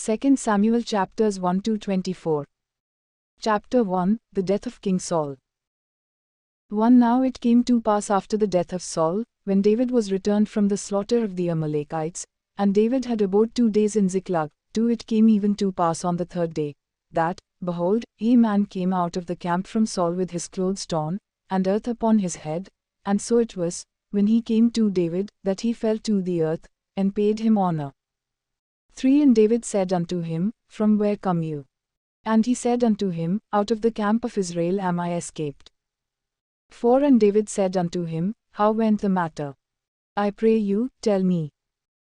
2 Samuel chapters 1 to 24. Chapter 1, The Death of King Saul. 1 Now it came to pass after the death of Saul, when David was returned from the slaughter of the Amalekites, and David had abode 2 days in Ziklag, 2 It came even to pass on the 3rd day, that, behold, a man came out of the camp from Saul with his clothes torn, and earth upon his head, and so it was, when he came to David, that he fell to the earth, and paid him honor. 3 And David said unto him, From where come you? And he said unto him, Out of the camp of Israel am I escaped. 4 And David said unto him, How went the matter? I pray you, tell me.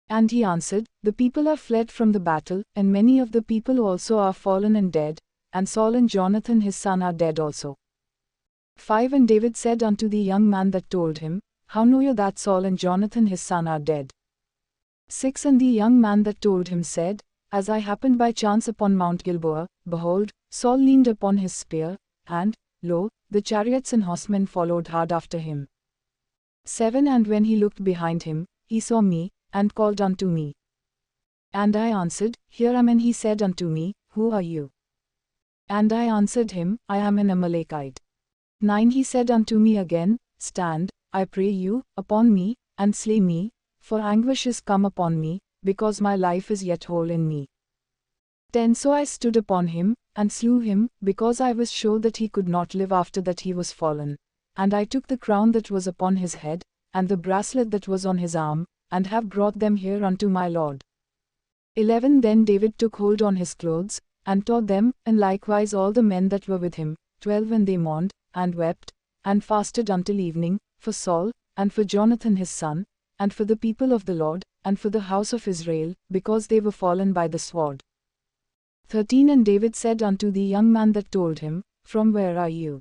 And he answered, The people are fled from the battle, and many of the people also are fallen and dead, and Saul and Jonathan his son are dead also. 5 And David said unto the young man that told him, How know you that Saul and Jonathan his son are dead? 6 And the young man that told him said, As I happened by chance upon Mount Gilboa, behold, Saul leaned upon his spear, and, lo, the chariots and horsemen followed hard after him. 7 And when he looked behind him, he saw me, and called unto me. And I answered, Here am I. And he said unto me, Who are you? And I answered him, I am an Amalekite. 9 He said unto me again, Stand, I pray you, upon me, and slay me, for anguish is come upon me, because my life is yet whole in me. 10 So I stood upon him, and slew him, because I was sure that he could not live after that he was fallen. And I took the crown that was upon his head, and the bracelet that was on his arm, and have brought them here unto my Lord. 11 Then David took hold on his clothes, and tore them, and likewise all the men that were with him. 12 And they mourned, and wept, and fasted until evening, for Saul, and for Jonathan his son, and for the people of the Lord, and for the house of Israel, because they were fallen by the sword. 13 And David said unto the young man that told him, From where are you?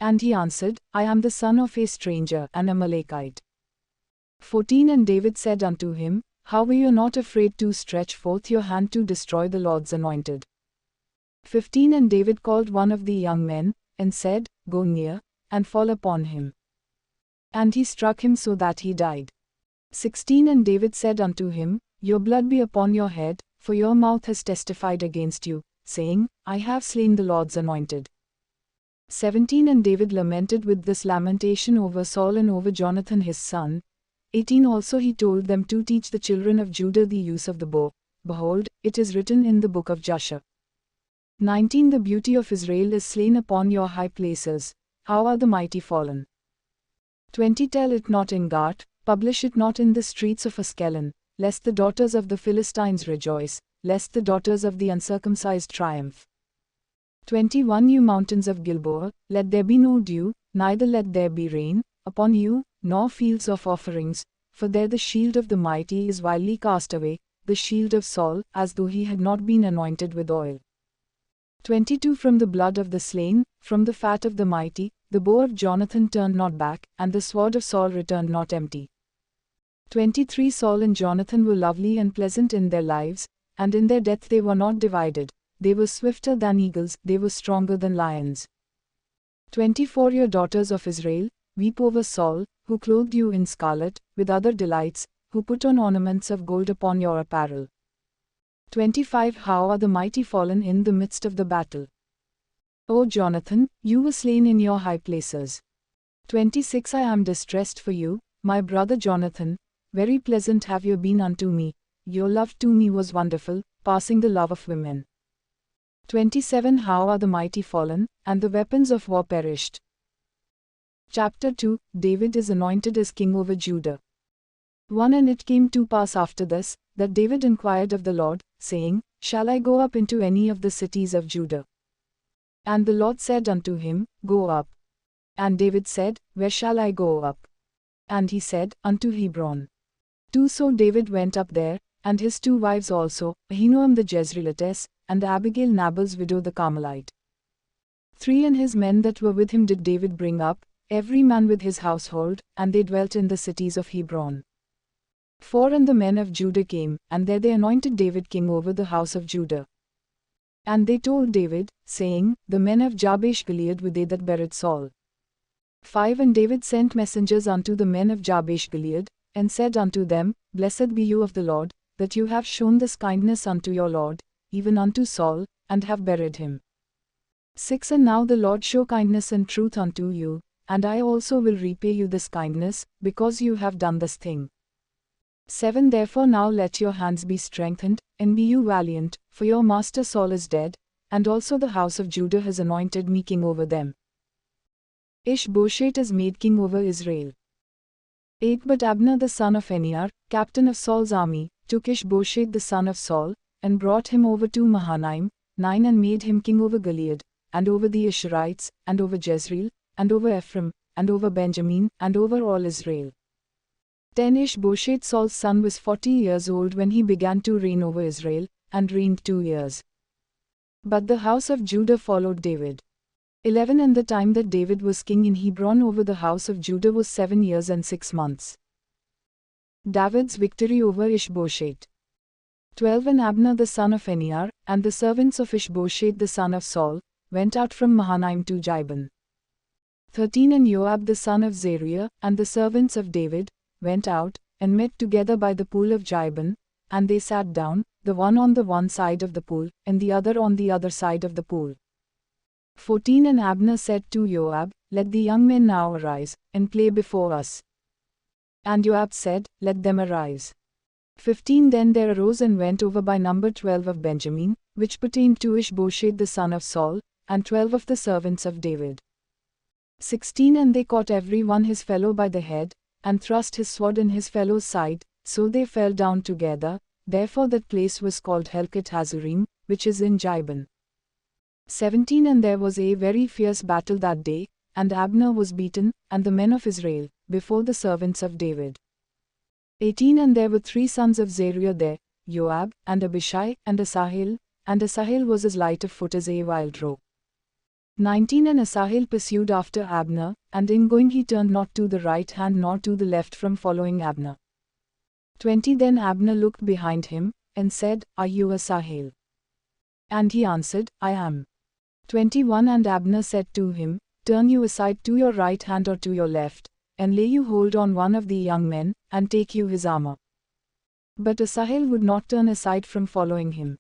And he answered, I am the son of a stranger, an Amalekite. 14 And David said unto him, How were you not afraid to stretch forth your hand to destroy the Lord's anointed? 15 And David called one of the young men, and said, Go near, and fall upon him. And he struck him so that he died. 16 And David said unto him, Your blood be upon your head, for your mouth has testified against you, saying, I have slain the Lord's anointed. 17 And David lamented with this lamentation over Saul and over Jonathan his son. 18 Also he told them to teach the children of Judah the use of the bow. Behold, it is written in the book of Joshua. 19 The beauty of Israel is slain upon your high places. How are the mighty fallen? 20 Tell it not in Gath, publish it not in the streets of Askelon, lest the daughters of the Philistines rejoice, lest the daughters of the uncircumcised triumph. 21 You mountains of Gilboa, let there be no dew, neither let there be rain, upon you, nor fields of offerings, for there the shield of the mighty is vilely cast away, the shield of Saul, as though he had not been anointed with oil. 22 From the blood of the slain, from the fat of the mighty, the bow of Jonathan turned not back, and the sword of Saul returned not empty. 23 Saul and Jonathan were lovely and pleasant in their lives, and in their death they were not divided. They were swifter than eagles, they were stronger than lions. 24 Your daughters of Israel, weep over Saul, who clothed you in scarlet, with other delights, who put on ornaments of gold upon your apparel. 25 How are the mighty fallen in the midst of the battle? O Jonathan, you were slain in your high places. 26 I am distressed for you, my brother Jonathan, very pleasant have you been unto me, your love to me was wonderful, passing the love of women. 27 How are the mighty fallen, and the weapons of war perished? Chapter 2 David is anointed as king over Judah. 1 And it came to pass after this, that David inquired of the Lord, saying, Shall I go up into any of the cities of Judah? And the Lord said unto him, Go up. And David said, Where shall I go up? And he said, Unto Hebron. 2 So David went up there, and his 2 wives also, Ahinoam the Jezreelitess, and Abigail Nabal's widow the Carmelite. 3 And his men that were with him did David bring up, every man with his household, and they dwelt in the cities of Hebron. 4 And the men of Judah came, and there they anointed David king over the house of Judah. And they told David, saying, The men of Jabesh Gilead were they that buried Saul. 5 And David sent messengers unto the men of Jabesh Gilead, and said unto them, Blessed be you of the Lord, that you have shown this kindness unto your Lord, even unto Saul, and have buried him. 6 And now the Lord show kindness and truth unto you, and I also will repay you this kindness, because you have done this thing. 7 Therefore now let your hands be strengthened, and be you valiant, for your master Saul is dead, and also the house of Judah has anointed me king over them. Ishbosheth is made king over Israel. 8 But Abner the son of Near, captain of Saul's army, took Ishbosheth the son of Saul, and brought him over to Mahanaim. 9 And made him king over Gilead, and over the Asherites, and over Jezreel, and over Ephraim, and over Benjamin, and over all Israel. 10 Ishbosheth Saul's son was 40 years old when he began to reign over Israel, and reigned 2 years. But the house of Judah followed David. 11 And the time that David was king in Hebron over the house of Judah was 7 years and 6 months. David's victory over Ishbosheth. 12 And Abner the son of Near, and the servants of Ishbosheth the son of Saul, went out from Mahanaim to Gibeon. 13 And Joab the son of Zeruiah, and the servants of David, went out, and met together by the pool of Gibeon, and they sat down, the one on the one side of the pool, and the other on the other side of the pool. 14 And Abner said to Joab, Let the young men now arise, and play before us. And Joab said, Let them arise. 15 Then there arose and went over by number 12 of Benjamin, which pertained to Ishbosheth the son of Saul, and 12 of the servants of David. 16 And they caught every one his fellow by the head, and thrust his sword in his fellow's side, so they fell down together, therefore that place was called Helkath Hazurim, which is in Gibeon. 17 And there was a very fierce battle that day, and Abner was beaten, and the men of Israel, before the servants of David. 18 And there were 3 sons of Zeruiah there, Joab, and Abishai, and Asahel was as light of foot as a wild roe. 19 And Asahel pursued after Abner, and in going he turned not to the right hand nor to the left from following Abner. 20 Then Abner looked behind him, and said, Are you Asahel? And he answered, I am. 21 And Abner said to him, Turn you aside to your right hand or to your left, and lay you hold on one of the young men, and take you his armor. But Asahel would not turn aside from following him.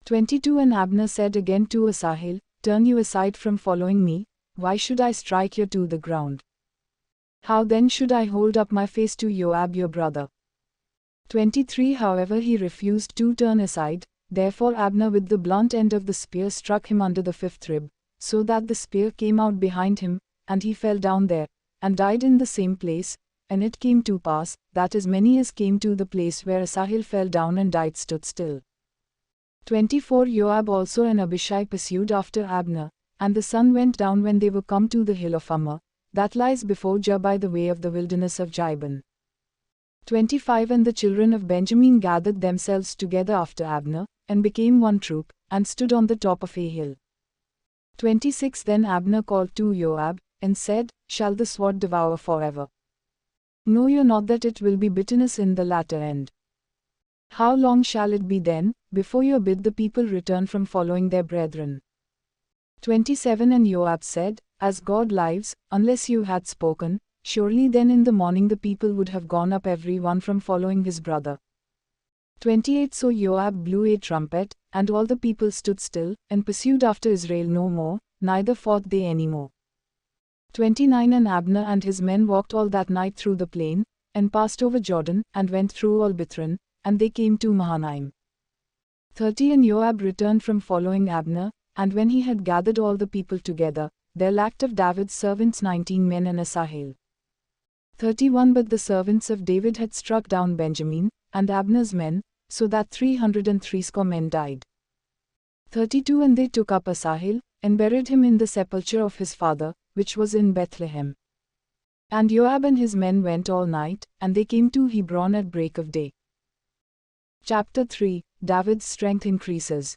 22 And Abner said again to Asahel, Turn you aside from following me, why should I strike you to the ground? How then should I hold up my face to Joab your brother? 23 However he refused to turn aside, therefore Abner with the blunt end of the spear struck him under the 5th rib, so that the spear came out behind him, and he fell down there, and died in the same place. And it came to pass, that as many as came to the place where Asahel fell down and died stood still. 24 Joab also and Abishai pursued after Abner, and the sun went down when they were come to the hill of Ammah, that lies before Jah by the way of the wilderness of Gibeon. 25 And the children of Benjamin gathered themselves together after Abner, and became one troop, and stood on the top of a hill. 26 Then Abner called to Joab, and said, Shall the sword devour forever? Know you not that it will be bitterness in the latter end? How long shall it be then, before you bid the people return from following their brethren? 27 And Joab said, As God lives, unless you had spoken, surely then in the morning the people would have gone up every one from following his brother. 28 So Joab blew a trumpet, and all the people stood still, and pursued after Israel no more, neither fought they any more. 29 And Abner and his men walked all that night through the plain, and passed over Jordan, and went through all Bithron, and they came to Mahanaim. 30 And Joab returned from following Abner, and when he had gathered all the people together, there lacked of David's servants 19 men and Asahel. 31 But the servants of David had struck down Benjamin, and Abner's men, so that 303 men died. 32 And they took up Asahel, and buried him in the sepulchre of his father, which was in Bethlehem. And Joab and his men went all night, and they came to Hebron at break of day. Chapter 3 David's strength increases.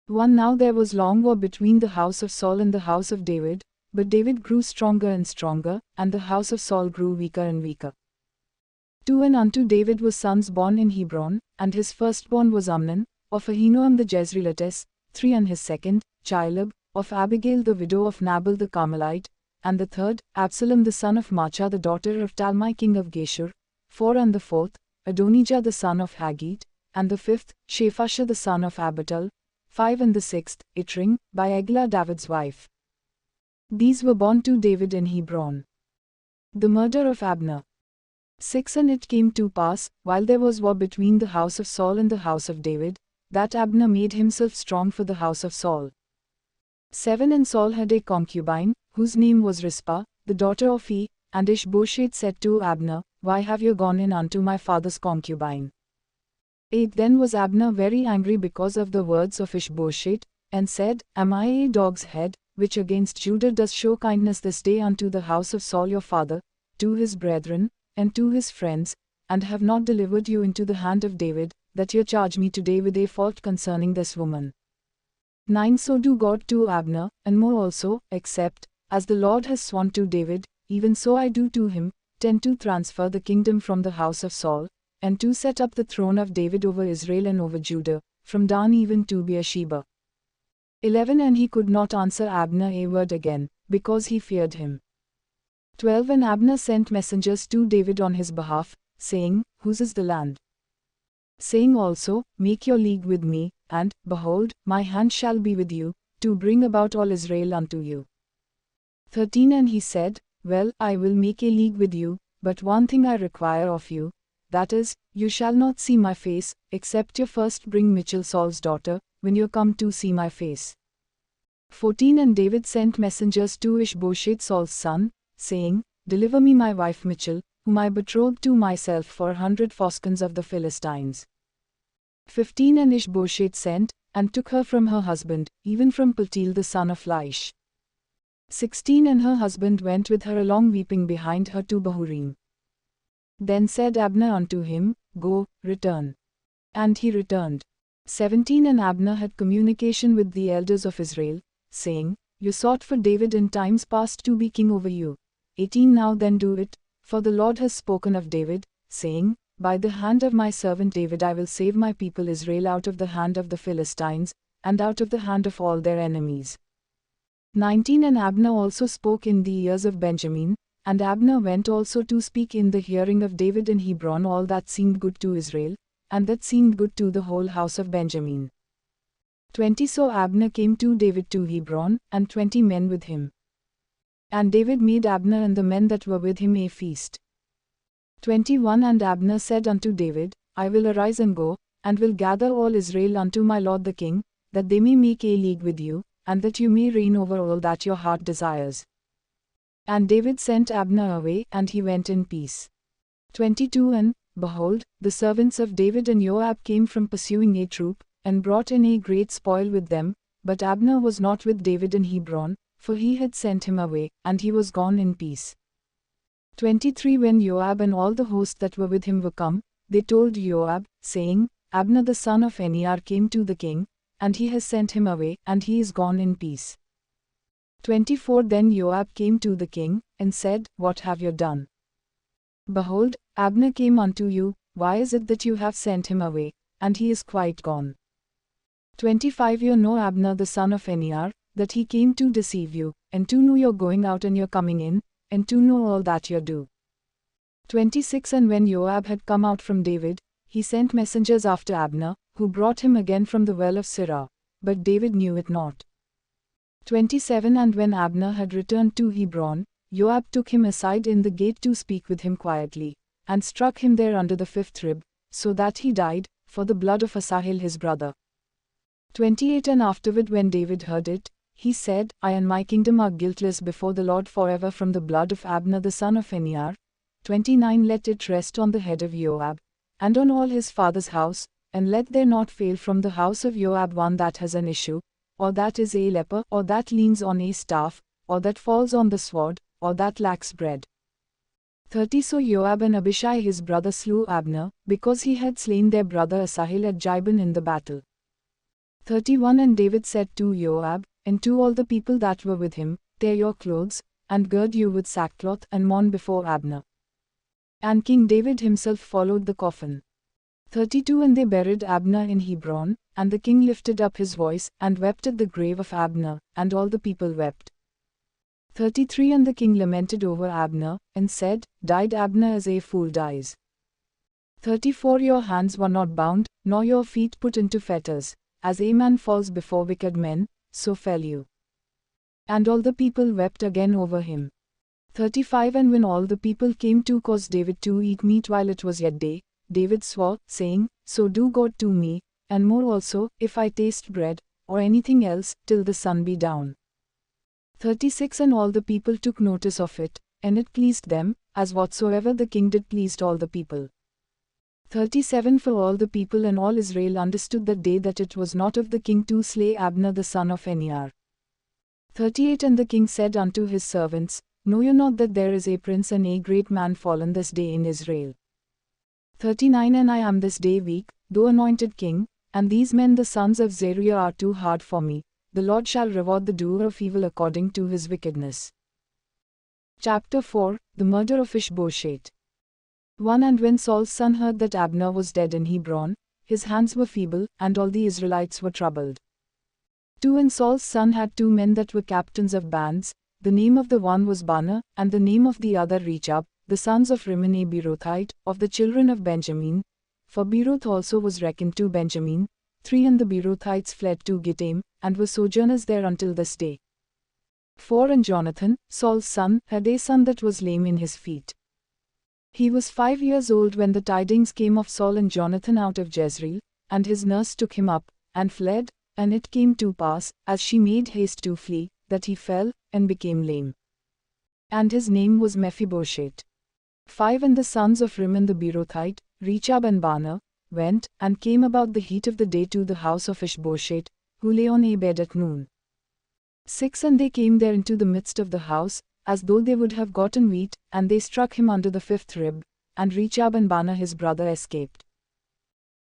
1 Now there was long war between the house of Saul and the house of David, but David grew stronger and stronger, and the house of Saul grew weaker and weaker. 2 And unto David were sons born in Hebron, and his firstborn was Amnon, of Ahinoam the Jezreelitess. 3 And his second, Chileab, of Abigail the widow of Nabal the Carmelite, and the third, Absalom the son of Maachah the daughter of Talmai king of Geshur. 4 And the fourth, Adonijah the son of Haggith, and the 5th, Shephashah the son of Abital, 5 and the 6th, Itring, by Eglah David's wife. These were born to David in Hebron. The murder of Abner. 6 And it came to pass, while there was war between the house of Saul and the house of David, that Abner made himself strong for the house of Saul. 7 And Saul had a concubine, whose name was Rizpah, the daughter of He, and Ishbosheth said to Abner, Why have you gone in unto my father's concubine? 8 Then was Abner very angry because of the words of Ishbosheth, and said, Am I a dog's head, which against Judah does show kindness this day unto the house of Saul your father, to his brethren, and to his friends, and have not delivered you into the hand of David, that you charge me today with a fault concerning this woman? 9 So do God to Abner, and more also, except, as the Lord has sworn to David, even so I do to him. 10 To transfer the kingdom from the house of Saul, and to set up the throne of David over Israel and over Judah, from Dan even to Beersheba. 11 And he could not answer Abner a word again, because he feared him. 12 And Abner sent messengers to David on his behalf, saying, Whose is the land? Saying also, Make your league with me, and, behold, my hand shall be with you, to bring about all Israel unto you. 13 And he said, Well, I will make a league with you, but one thing I require of you, that is, you shall not see my face, except you first bring Michal Saul's daughter, when you come to see my face. 14 And David sent messengers to Ishbosheth Saul's son, saying, Deliver me my wife Michal, whom I betrothed to myself for 100 foreskins of the Philistines. 15 And Ishbosheth sent, and took her from her husband, even from Paltiel the son of Laish. 16 And her husband went with her along weeping behind her to Bahurim. Then said Abner unto him, Go, return. And he returned. 17 And Abner had communication with the elders of Israel, saying, You sought for David in times past to be king over you. 18 Now then do it, for the Lord has spoken of David, saying, By the hand of my servant David I will save my people Israel out of the hand of the Philistines, and out of the hand of all their enemies. 19 And Abner also spoke in the ears of Benjamin, and Abner went also to speak in the hearing of David in Hebron all that seemed good to Israel, and that seemed good to the whole house of Benjamin. 20 So Abner came to David to Hebron, and 20 men with him. And David made Abner and the men that were with him a feast. 21 And Abner said unto David, I will arise and go, and will gather all Israel unto my lord the king, that they may make a league with you, and that you may reign over all that your heart desires. And David sent Abner away, and he went in peace. 22 And, behold, the servants of David and Joab came from pursuing a troop, and brought in a great spoil with them, but Abner was not with David in Hebron, for he had sent him away, and he was gone in peace. 23 When Joab and all the host that were with him were come, they told Joab, saying, Abner the son of Near came to the king, and he has sent him away, and he is gone in peace. 24 Then Joab came to the king, and said, What have you done? Behold, Abner came unto you, why is it that you have sent him away, and he is quite gone? 25 You know Abner the son of Near, that he came to deceive you, and to know your going out and your coming in, and to know all that you do. 26 And when Joab had come out from David, he sent messengers after Abner, who brought him again from the well of Sirah, but David knew it not. 27 And when Abner had returned to Hebron, Joab took him aside in the gate to speak with him quietly, and struck him there under the 5th rib, so that he died, for the blood of Asahel his brother. 28 And afterward when David heard it, he said, I and my kingdom are guiltless before the Lord forever from the blood of Abner the son of Near. 29 Let it rest on the head of Joab, and on all his father's house, and let there not fail from the house of Joab one that has an issue, or that is a leper, or that leans on a staff, or that falls on the sword, or that lacks bread. 30 So Joab and Abishai his brother slew Abner, because he had slain their brother Asahel at Gibeon in the battle. 31 And David said to Joab, and to all the people that were with him, Tear your clothes, and gird you with sackcloth, and mourn before Abner. And King David himself followed the coffin. 32 And they buried Abner in Hebron, and the king lifted up his voice, and wept at the grave of Abner, and all the people wept. 33 And the king lamented over Abner, and said, Died Abner as a fool dies. 34 Your hands were not bound, nor your feet put into fetters. As a man falls before wicked men, so fell you. And all the people wept again over him. 35 And when all the people came to cause David to eat meat while it was yet day, David swore, saying, So do God to me, and more also, if I taste bread, or anything else, till the sun be down. 36 And all the people took notice of it, and it pleased them, as whatsoever the king did pleased all the people. 37 For all the people and all Israel understood that day that it was not of the king to slay Abner the son of Near. 38 And the king said unto his servants, Know you not that there is a prince and a great man fallen this day in Israel? 39 And I am this day weak, though anointed king, and these men the sons of Zeruiah are too hard for me. The Lord shall reward the doer of evil according to his wickedness. Chapter 4 The murder of Ishbosheth. 1 And when Saul's son heard that Abner was dead in Hebron, his hands were feeble, and all the Israelites were troubled. 2 And Saul's son had 2 men that were captains of bands, the name of the one was Baanah, and the name of the other Rechab, the sons of Rimmon a Beerothite, of the children of Benjamin, for Beeroth also was reckoned to Benjamin. 3 And the Beerothites fled to Gittaim, and were sojourners there until this day. 4 And Jonathan, Saul's son, had a son that was lame in his feet. He was 5 years old when the tidings came of Saul and Jonathan out of Jezreel, and his nurse took him up, and fled, and it came to pass, as she made haste to flee, that he fell, and became lame. And his name was Mephibosheth. 5 And the sons of Rimmon the Beerothite, Rechab and Baanah, went, and came about the heat of the day to the house of Ishbosheth, who lay on a bed at noon. 6 And they came there into the midst of the house, as though they would have gotten wheat, and they struck him under the 5th rib, and Rechab and Baanah his brother escaped.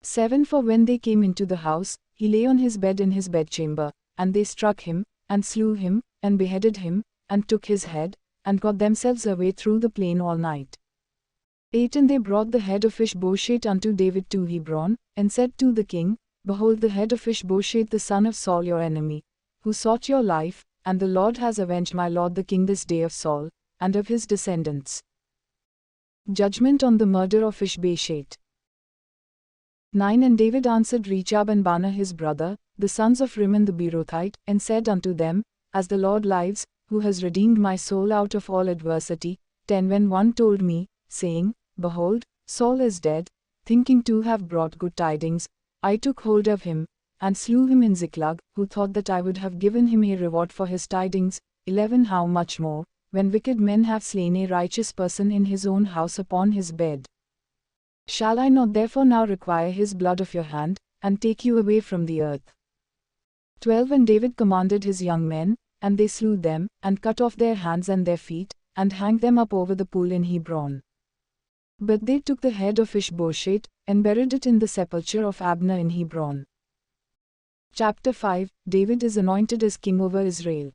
7 For when they came into the house, he lay on his bed in his bedchamber, and they struck him, and slew him, and beheaded him, and took his head, and got themselves away through the plain all night. 8 And they brought the head of Ishbosheth unto David to Hebron, and said to the king, Behold the head of Ishbosheth the son of Saul your enemy, who sought your life, and the Lord has avenged my lord the king this day of Saul, and of his descendants. Judgment on the murder of Ishbosheth. 9 And David answered Rechab and Baanah his brother, the sons of Rimmon the Beerothite, and said unto them, As the Lord lives, who has redeemed my soul out of all adversity. 10 When one told me, saying, Behold, Saul is dead, thinking to have brought good tidings, I took hold of him, and slew him in Ziklag, who thought that I would have given him a reward for his tidings. 11 How much more, when wicked men have slain a righteous person in his own house upon his bed? Shall I not therefore now require his blood of your hand, and take you away from the earth? 12 And David commanded his young men, and they slew them, and cut off their hands and their feet, and hanged them up over the pool in Hebron. But they took the head of Ishbosheth, and buried it in the sepulchre of Abner in Hebron. Chapter 5 David is anointed as king over Israel.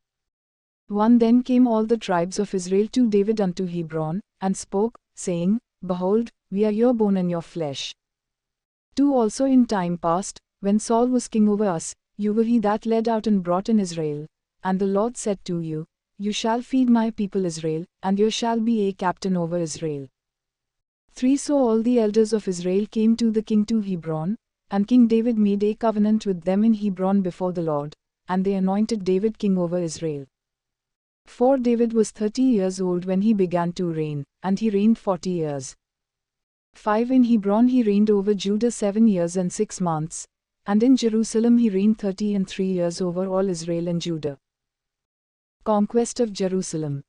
1 Then came all the tribes of Israel to David unto Hebron, and spoke, saying, Behold, we are your bone and your flesh. 2 Also in time past, when Saul was king over us, you were he that led out and brought in Israel. And the Lord said to you, You shall feed my people Israel, and you shall be a captain over Israel. 3 So all the elders of Israel came to the king to Hebron, and King David made a covenant with them in Hebron before the Lord, and they anointed David king over Israel. 4 David was 30 years old when he began to reign, and he reigned 40 years. 5 In Hebron he reigned over Judah 7 years and 6 months, and in Jerusalem he reigned 33 years over all Israel and Judah. Conquest of Jerusalem.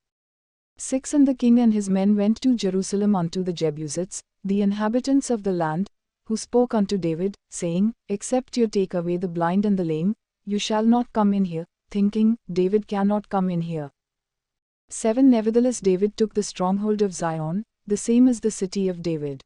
6 And the king and his men went to Jerusalem unto the Jebusites, the inhabitants of the land, who spoke unto David, saying, Except you take away the blind and the lame, you shall not come in here, thinking, David cannot come in here. 7 Nevertheless David took the stronghold of Zion, the same as the city of David.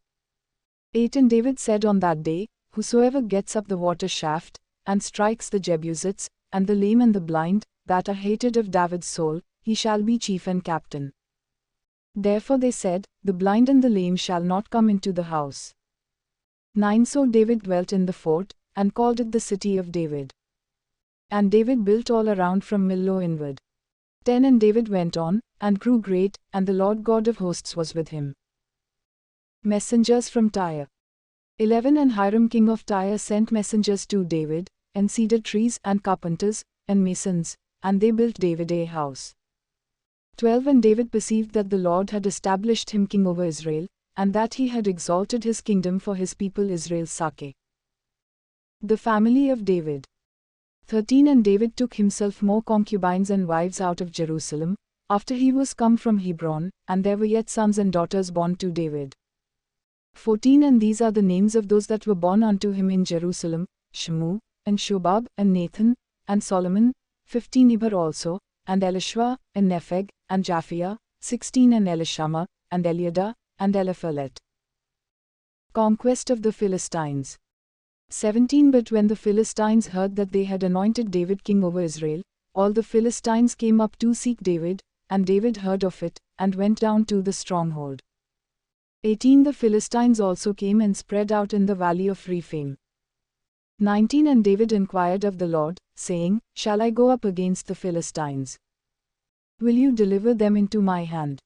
8 And David said on that day, Whosoever gets up the water shaft, and strikes the Jebusites, and the lame and the blind, that are hated of David's soul, he shall be chief and captain. Therefore they said, The blind and the lame shall not come into the house. 9 So David dwelt in the fort, and called it the city of David. And David built all around from Millo inward. 10 And David went on, and grew great, and the Lord God of hosts was with him. Messengers from Tyre. 11 And Hiram king of Tyre sent messengers to David, and cedar trees, and carpenters, and masons, and they built David a house. 12 And David perceived that the Lord had established him king over Israel, and that he had exalted his kingdom for his people Israel's sake. The family of David. 13 And David took himself more concubines and wives out of Jerusalem, after he was come from Hebron, and there were yet sons and daughters born to David. 14 And these are the names of those that were born unto him in Jerusalem, Shemu, and Shobab, and Nathan, and Solomon. 15 Eber also, and Elishua, and Nepheg, and Japhia. 16 And Elishama, and Eliada, and Eliphalet. Conquest of the Philistines. 17 But when the Philistines heard that they had anointed David king over Israel, all the Philistines came up to seek David, and David heard of it, and went down to the stronghold. 18 The Philistines also came and spread out in the valley of Rephaim. 19 And David inquired of the Lord, saying, Shall I go up against the Philistines? Will you deliver them into my hand?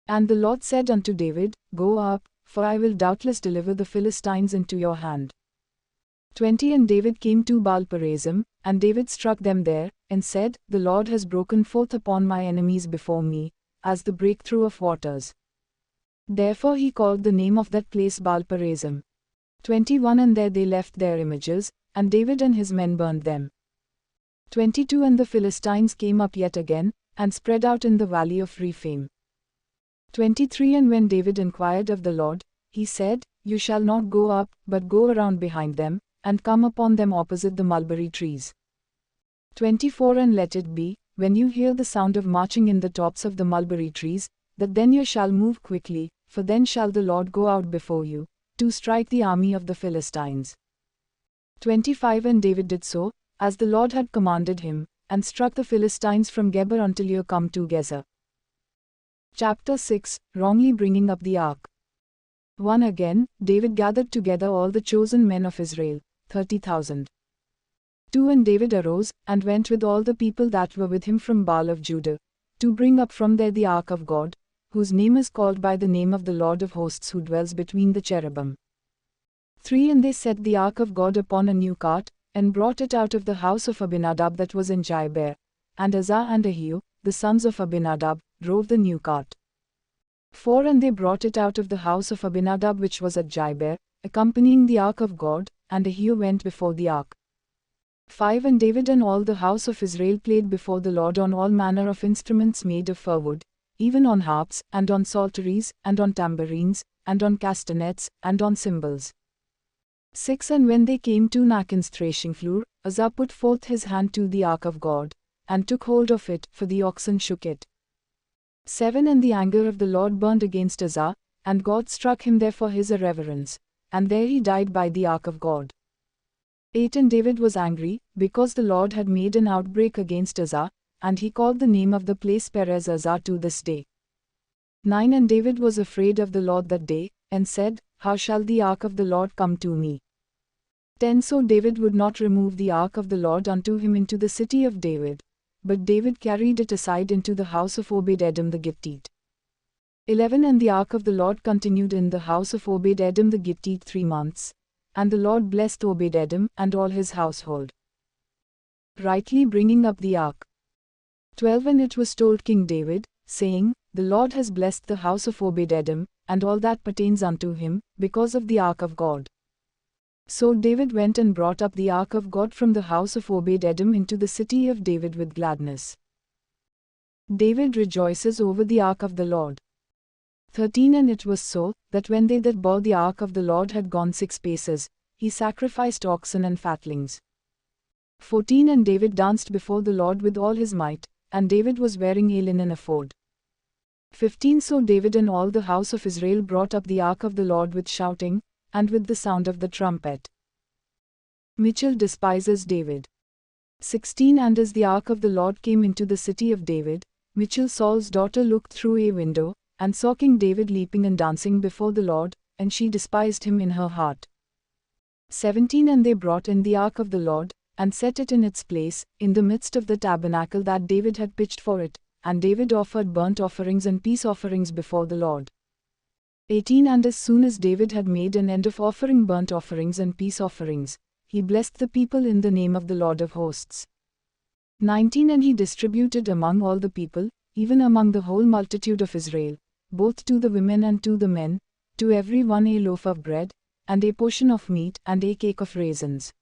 And the Lord said unto David, Go up, for I will doubtless deliver the Philistines into your hand. 20 And David came to Baal-perazim, and David struck them there, and said, The Lord has broken forth upon my enemies before me, as the breakthrough of waters. Therefore he called the name of that place Baal-perazim. 21 And there they left their images, and David and his men burned them. 22 And the Philistines came up yet again, and spread out in the valley of Rephaim. 23 And when David inquired of the Lord, he said, You shall not go up, but go around behind them, and come upon them opposite the mulberry trees. 24 And let it be, when you hear the sound of marching in the tops of the mulberry trees, that then you shall move quickly, for then shall the Lord go out before you, to strike the army of the Philistines. 25 And David did so, as the Lord had commanded him, and struck the Philistines from Geber until you come to Gezer. Chapter 6 Wrongly bringing up the ark. 1 Again, David gathered together all the chosen men of Israel, 30,000. 2 And David arose, and went with all the people that were with him from Baal of Judah, to bring up from there the ark of God, whose name is called by the name of the Lord of hosts who dwells between the cherubim. 3 And they set the ark of God upon a new cart, and brought it out of the house of Abinadab that was in Jabeah, and Uzzah and Ahio, the sons of Abinadab, drove the new cart. 4 And they brought it out of the house of Abinadab which was at Jabeah, accompanying the ark of God, and Ahio went before the ark. 5 And David and all the house of Israel played before the Lord on all manner of instruments made of fir wood, even on harps, and on psalteries, and on tambourines, and on castanets, and on cymbals. 6 And when they came to Nachon's threshing floor, Uzzah put forth his hand to the ark of God, and took hold of it, for the oxen shook it. 7 And the anger of the Lord burned against Uzzah, and God struck him there for his irreverence, and there he died by the ark of God. 8 And David was angry, because the Lord had made an outbreak against Uzzah, and he called the name of the place Perez Uzzah to this day. 9 And David was afraid of the Lord that day, and said, How shall the ark of the Lord come to me? 10 So David would not remove the ark of the Lord unto him into the city of David, but David carried it aside into the house of Obed-Edom the Gittite. 11 And the ark of the Lord continued in the house of Obed-Edom the Gittite 3 months, and the Lord blessed Obed-Edom and all his household. Rightly bringing up the ark. 12 And it was told King David, saying, The Lord has blessed the house of Obed-Edom, and all that pertains unto him, because of the ark of God. So David went and brought up the ark of God from the house of Obed-Edom into the city of David with gladness. David rejoices over the ark of the Lord. 13 And it was so, that when they that bore the ark of the Lord had gone 6 paces, he sacrificed oxen and fatlings. 14 And David danced before the Lord with all his might, and David was wearing a linen ephod. 15 So David and all the house of Israel brought up the ark of the Lord with shouting, and with the sound of the trumpet. Michal despises David. 16 And as the ark of the Lord came into the city of David, Michal Saul's daughter looked through a window, and saw King David leaping and dancing before the Lord, and she despised him in her heart. 17 And they brought in the ark of the Lord, and set it in its place, in the midst of the tabernacle that David had pitched for it, and David offered burnt offerings and peace offerings before the Lord. 18 And as soon as David had made an end of offering burnt offerings and peace offerings, he blessed the people in the name of the Lord of hosts. 19 And he distributed among all the people, even among the whole multitude of Israel, both to the women and to the men, to every one a loaf of bread, and a portion of meat, and a cake of raisins.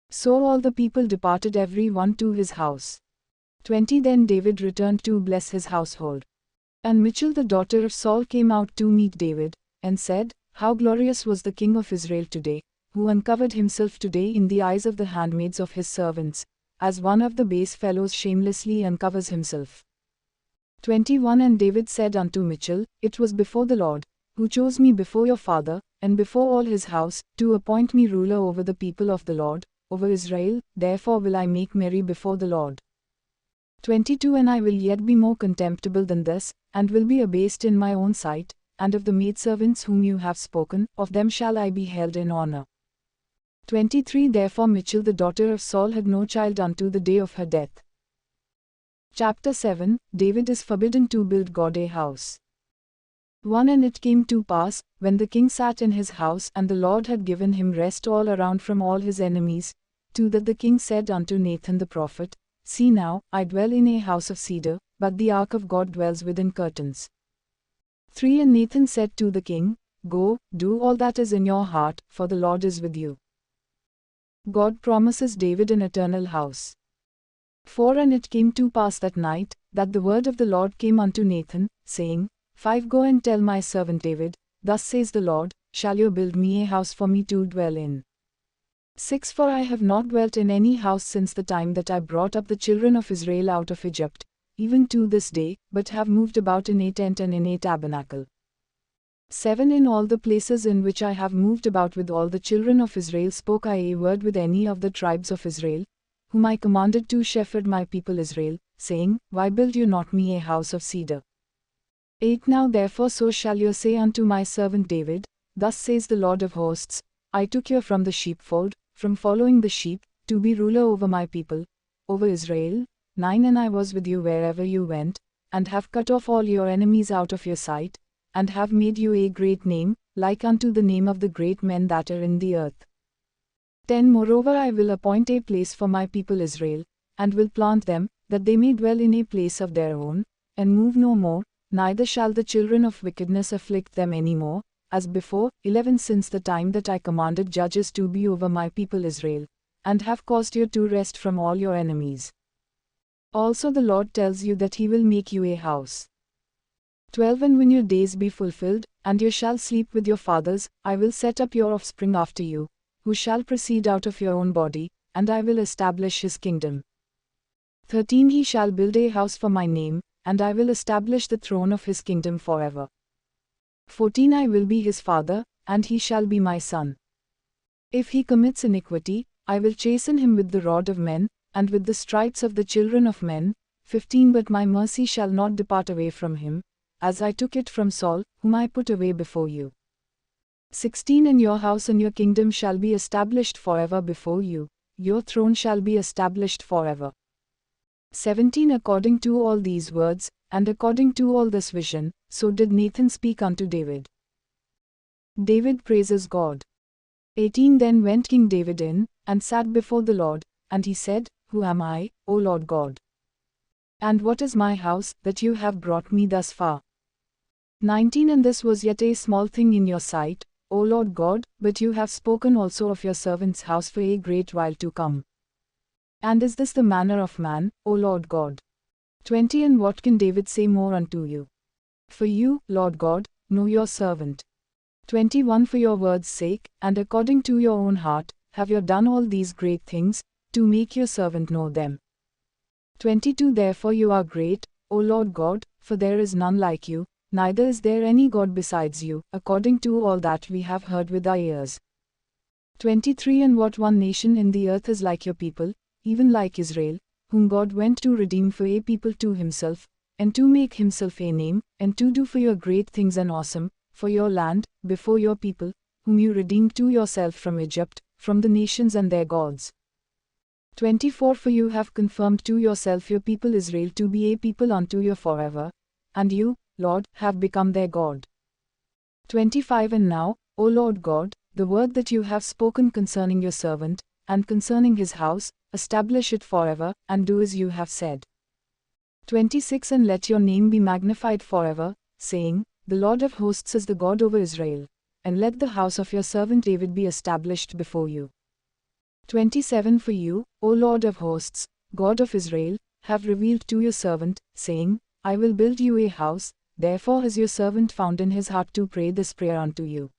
So all the people departed every one to his house. 20 Then David returned to bless his household. And Michal the daughter of Saul came out to meet David, and said, How glorious was the king of Israel today, who uncovered himself today in the eyes of the handmaids of his servants, as one of the base fellows shamelessly uncovers himself. 21 And David said unto Michal, It was before the Lord, who chose me before your father, and before all his house, to appoint me ruler over the people of the Lord, over Israel, therefore will I make merry before the Lord. 22 And I will yet be more contemptible than this, and will be abased in my own sight, and of the maidservants whom you have spoken, of them shall I be held in honor. 23 Therefore Michal the daughter of Saul had no child unto the day of her death. Chapter 7 David is forbidden to build God a house. 1 And it came to pass, when the king sat in his house, and the Lord had given him rest all around from all his enemies, 2 That the king said unto Nathan the prophet, See now, I dwell in a house of cedar, but the ark of God dwells within curtains. 3 And Nathan said to the king, Go, do all that is in your heart, for the Lord is with you. God promises David an eternal house. 4 And it came to pass that night, that the word of the Lord came unto Nathan, saying, 5 Go and tell my servant David, Thus says the Lord, Shall you build me a house for me to dwell in? 6 For I have not dwelt in any house since the time that I brought up the children of Israel out of Egypt, even to this day, but have moved about in a tent and in a tabernacle. 7 In all the places in which I have moved about with all the children of Israel spoke I a word with any of the tribes of Israel, whom I commanded to shepherd my people Israel, saying, Why build you not me a house of cedar? 8 Now therefore so shall you say unto my servant David, Thus says the Lord of hosts, I took you from the sheepfold, from following the sheep, to be ruler over my people, over Israel. 9 And I was with you wherever you went, and have cut off all your enemies out of your sight, and have made you a great name, like unto the name of the great men that are in the earth. 10 Moreover I will appoint a place for my people Israel, and will plant them, that they may dwell in a place of their own, and move no more, neither shall the children of wickedness afflict them any more, as before. 11 Since the time that I commanded judges to be over my people Israel, and have caused you to rest from all your enemies. Also the Lord tells you that he will make you a house. 12 And when your days be fulfilled, and you shall sleep with your fathers, I will set up your offspring after you, who shall proceed out of your own body, and I will establish his kingdom. 13 He shall build a house for my name, and I will establish the throne of his kingdom forever. 14 I will be his father, and he shall be my son. If he commits iniquity, I will chasten him with the rod of men, and with the stripes of the children of men. 15 But my mercy shall not depart away from him, as I took it from Saul, whom I put away before you. 16 And your house and your kingdom shall be established forever before you, your throne shall be established forever. 17 According to all these words, and according to all this vision, so did Nathan speak unto David. David praises God. 18 Then went King David in, and sat before the Lord, and he said, Who am I, O Lord God? And what is my house, that you have brought me thus far? 19 And this was yet a small thing in your sight, O Lord God, but you have spoken also of your servant's house for a great while to come. And is this the manner of man, O Lord God? 20 And what can David say more unto you? For you, Lord God, know your servant. 21 For your word's sake, and according to your own heart, have you done all these great things, to make your servant know them. 22 Therefore you are great, O Lord God, for there is none like you, neither is there any God besides you, according to all that we have heard with our ears. 23 And what one nation in the earth is like your people, even like Israel, whom God went to redeem for a people to himself, and to make himself a name, and to do for your great things and awesome, for your land, before your people, whom you redeemed to yourself from Egypt, from the nations and their gods. 24 For you have confirmed to yourself your people Israel to be a people unto you forever, and you, Lord, have become their God. 25 And now, O Lord God, the word that you have spoken concerning your servant, and concerning his house, establish it forever, and do as you have said. 26 And let your name be magnified forever, saying, The Lord of hosts is the God over Israel, and let the house of your servant David be established before you. 27 For you, O Lord of hosts, God of Israel, have revealed to your servant, saying, I will build you a house, therefore has your servant found in his heart to pray this prayer unto you.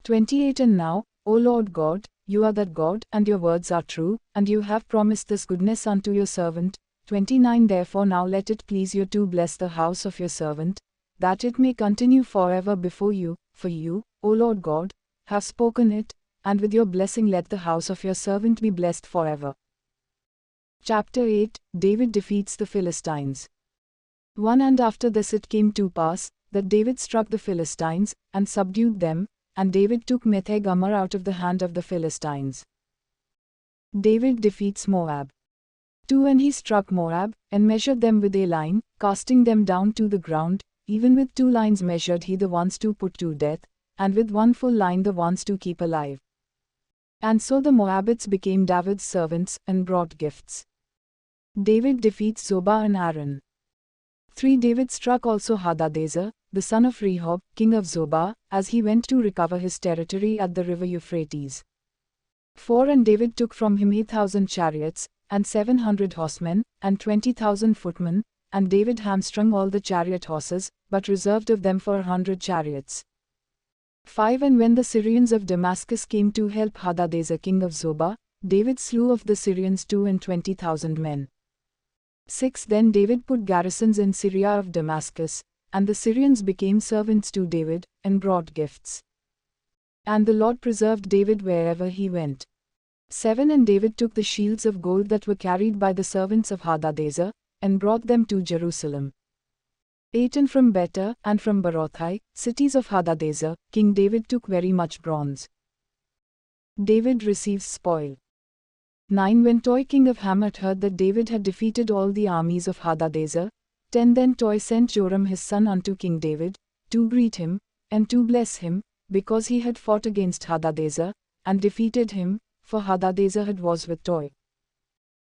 28 And now, O Lord God, you are that God, and your words are true, and you have promised this goodness unto your servant. 29 Therefore now let it please you to bless the house of your servant, that it may continue forever before you, for you, O Lord God, have spoken it, and with your blessing let the house of your servant be blessed forever. Chapter 8 David defeats the Philistines. 1 And after this it came to pass, that David struck the Philistines, and subdued them, and David took Metheg-Ammah out of the hand of the Philistines. David defeats Moab. 2 And he struck Moab, and measured them with a line, casting them down to the ground, even with 2 lines measured he the ones to put to death, and with 1 full line the ones to keep alive. And so the Moabites became David's servants, and brought gifts. David defeats Zobah and Aran. 3 David struck also Hadadezer, the son of Rehob, king of Zobah, as he went to recover his territory at the river Euphrates. 4 And David took from him 8,000 chariots, and 700 horsemen, and 20,000 footmen, and David hamstrung all the chariot horses, but reserved of them for 100 chariots. 5 And when the Syrians of Damascus came to help Hadadezer king of Zobah, David slew of the Syrians 22,000 men. 6 Then David put garrisons in Syria of Damascus, and the Syrians became servants to David, and brought gifts. And the Lord preserved David wherever he went. 7 And David took the shields of gold that were carried by the servants of Hadadezer, and brought them to Jerusalem. 8 And from Betah, and from Barothai, cities of Hadadezer, King David took very much bronze. David receives spoil. 9 When Toi king of Hamath heard that David had defeated all the armies of Hadadezer, 10 Then Toi sent Joram his son unto King David, to greet him, and to bless him, because he had fought against Hadadezer, and defeated him, for Hadadezer had was with Toi.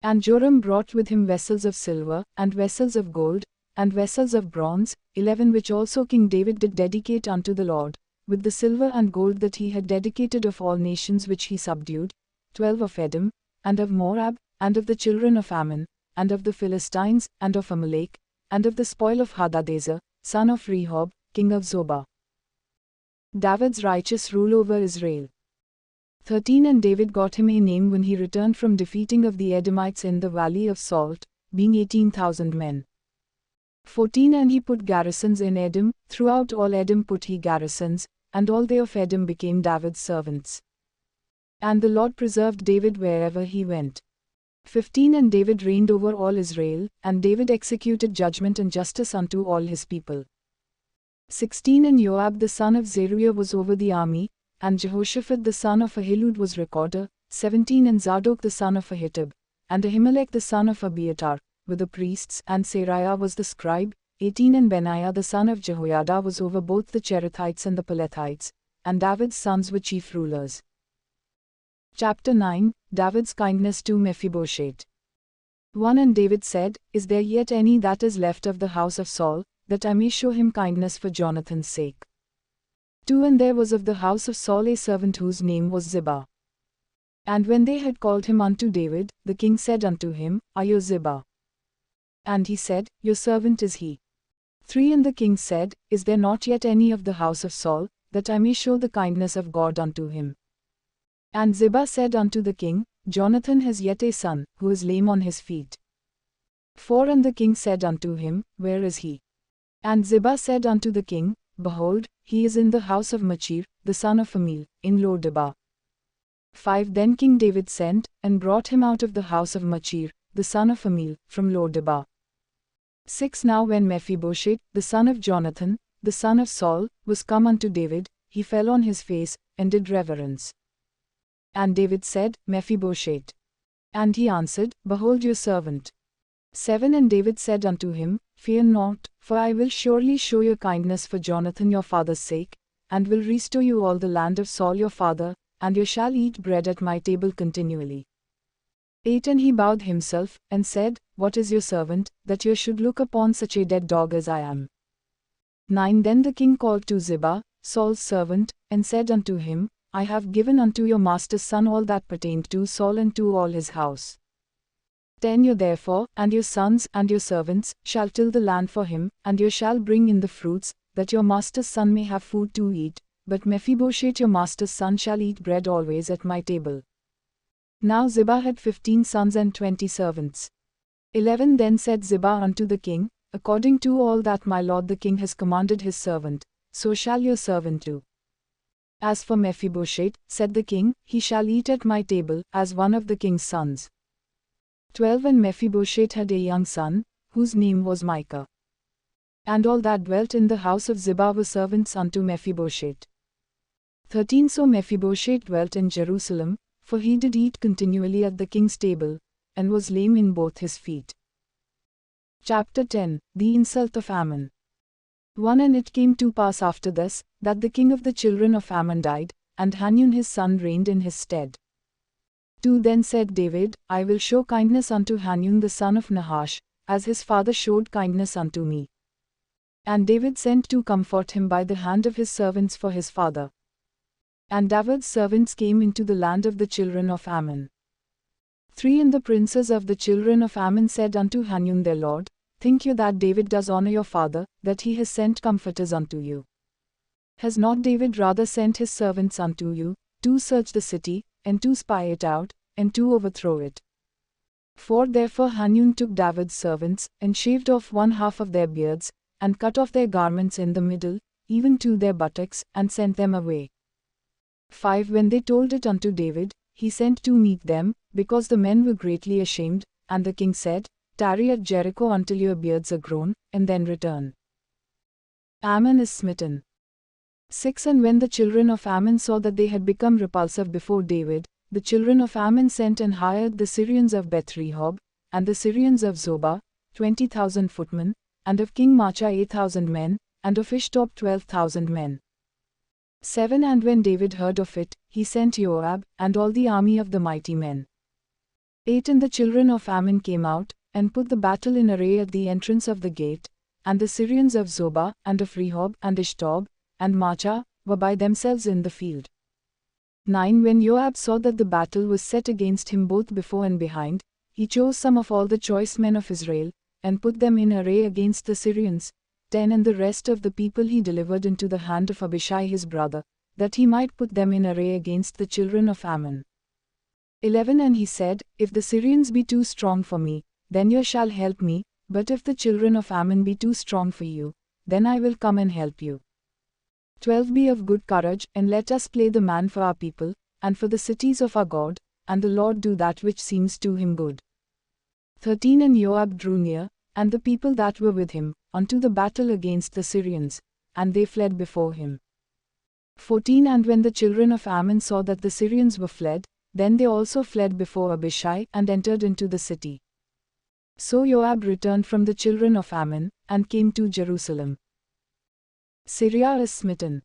And Joram brought with him vessels of silver, and vessels of gold, and vessels of bronze, 11 Which also King David did dedicate unto the Lord, with the silver and gold that he had dedicated of all nations which he subdued, 12 Of Edom, and of Moab, and of the children of Ammon, and of the Philistines, and of Amalek, and of the spoil of Hadadezer, son of Rehob, king of Zobah. David's righteous rule over Israel. 13 And David got him a name when he returned from defeating of the Edomites in the valley of Salt, being 18,000 men. 14 And he put garrisons in Edom, throughout all Edom put he garrisons, and all they of Edom became David's servants. And the Lord preserved David wherever he went. 15 And David reigned over all Israel, and David executed judgment and justice unto all his people. 16 And Joab the son of Zeruiah was over the army, and Jehoshaphat the son of Ahilud was recorder. 17 And Zadok the son of Ahitub, and Ahimelech the son of Abiatar, were the priests, and Seraiah was the scribe. 18 And Benaiah the son of Jehoiada was over both the Cherethites and the Pelethites, and David's sons were chief rulers. Chapter 9 David's kindness to Mephibosheth. 1 And David said, Is there yet any that is left of the house of Saul, that I may show him kindness for Jonathan's sake? 2 And there was of the house of Saul a servant whose name was Ziba. And when they had called him unto David, the king said unto him, Are you Ziba? And he said, Your servant is he. 3 And the king said, Is there not yet any of the house of Saul, that I may show the kindness of God unto him? And Ziba said unto the king, Jonathan has yet a son, who is lame on his feet. 4 And the king said unto him, Where is he? And Ziba said unto the king, Behold, he is in the house of Machir, the son of Ammiel, in Lo-debar. 5 Then King David sent, and brought him out of the house of Machir, the son of Ammiel, from Lo-debar. 6 Now when Mephibosheth, the son of Jonathan, the son of Saul, was come unto David, he fell on his face, and did reverence. And David said, Mephibosheth. And he answered, Behold your servant. 7 And David said unto him, Fear not, for I will surely show your kindness for Jonathan your father's sake, and will restore you all the land of Saul your father, and you shall eat bread at my table continually. 8 And he bowed himself, and said, What is your servant, that you should look upon such a dead dog as I am? 9 Then the king called to Ziba, Saul's servant, and said unto him, I have given unto your master's son all that pertained to Saul and to all his house. 10 You therefore, and your sons, and your servants, shall till the land for him, and you shall bring in the fruits, that your master's son may have food to eat, but Mephibosheth your master's son shall eat bread always at my table. Now Ziba had 15 sons and 20 servants. 11 Then said Ziba unto the king, According to all that my lord the king has commanded his servant, so shall your servant do. As for Mephibosheth, said the king, he shall eat at my table, as one of the king's sons. 12 And Mephibosheth had a young son, whose name was Micah. And all that dwelt in the house of Ziba were servants unto Mephibosheth. 13 So Mephibosheth dwelt in Jerusalem, for he did eat continually at the king's table, and was lame in both his feet. Chapter 10 The insult of Ammon. 1 And it came to pass after this, that the king of the children of Ammon died, and Hanun his son reigned in his stead. 2 Then said David, I will show kindness unto Hanun the son of Nahash, as his father showed kindness unto me. And David sent to comfort him by the hand of his servants for his father. And David's servants came into the land of the children of Ammon. 3 And the princes of the children of Ammon said unto Hanun their lord, Think you that David does honor your father, that he has sent comforters unto you? Has not David rather sent his servants unto you, to search the city, and to spy it out, and to overthrow it? 4 Therefore Hanun took David's servants, and shaved off one half of their beards, and cut off their garments in the middle, even to their buttocks, and sent them away. 5 When they told it unto David, he sent to meet them, because the men were greatly ashamed, and the king said, Tarry at Jericho until your beards are grown, and then return. Ammon is smitten. 6 And when the children of Ammon saw that they had become repulsive before David, the children of Ammon sent and hired the Syrians of Beth-rehob, and the Syrians of Zobah, 20,000 footmen, and of King Maachah 8,000 men, and of Ishtob 12,000 men. 7 And when David heard of it, he sent Joab, and all the army of the mighty men. 8 And the children of Ammon came out, and put the battle in array at the entrance of the gate, and the Syrians of Zobah, and of Rehob, and Ishtob, and Maachah, were by themselves in the field. 9 When Joab saw that the battle was set against him both before and behind, he chose some of all the choice men of Israel, and put them in array against the Syrians. 10 And the rest of the people he delivered into the hand of Abishai his brother, that he might put them in array against the children of Ammon. 11 And he said, If the Syrians be too strong for me, then you shall help me, but if the children of Ammon be too strong for you, then I will come and help you. 12 Be of good courage, and let us play the man for our people, and for the cities of our God, and the Lord do that which seems to him good. 13 And Joab drew near, and the people that were with him, unto the battle against the Syrians, and they fled before him. 14 And when the children of Ammon saw that the Syrians were fled, then they also fled before Abishai, and entered into the city. So Joab returned from the children of Ammon, and came to Jerusalem. Syria is smitten.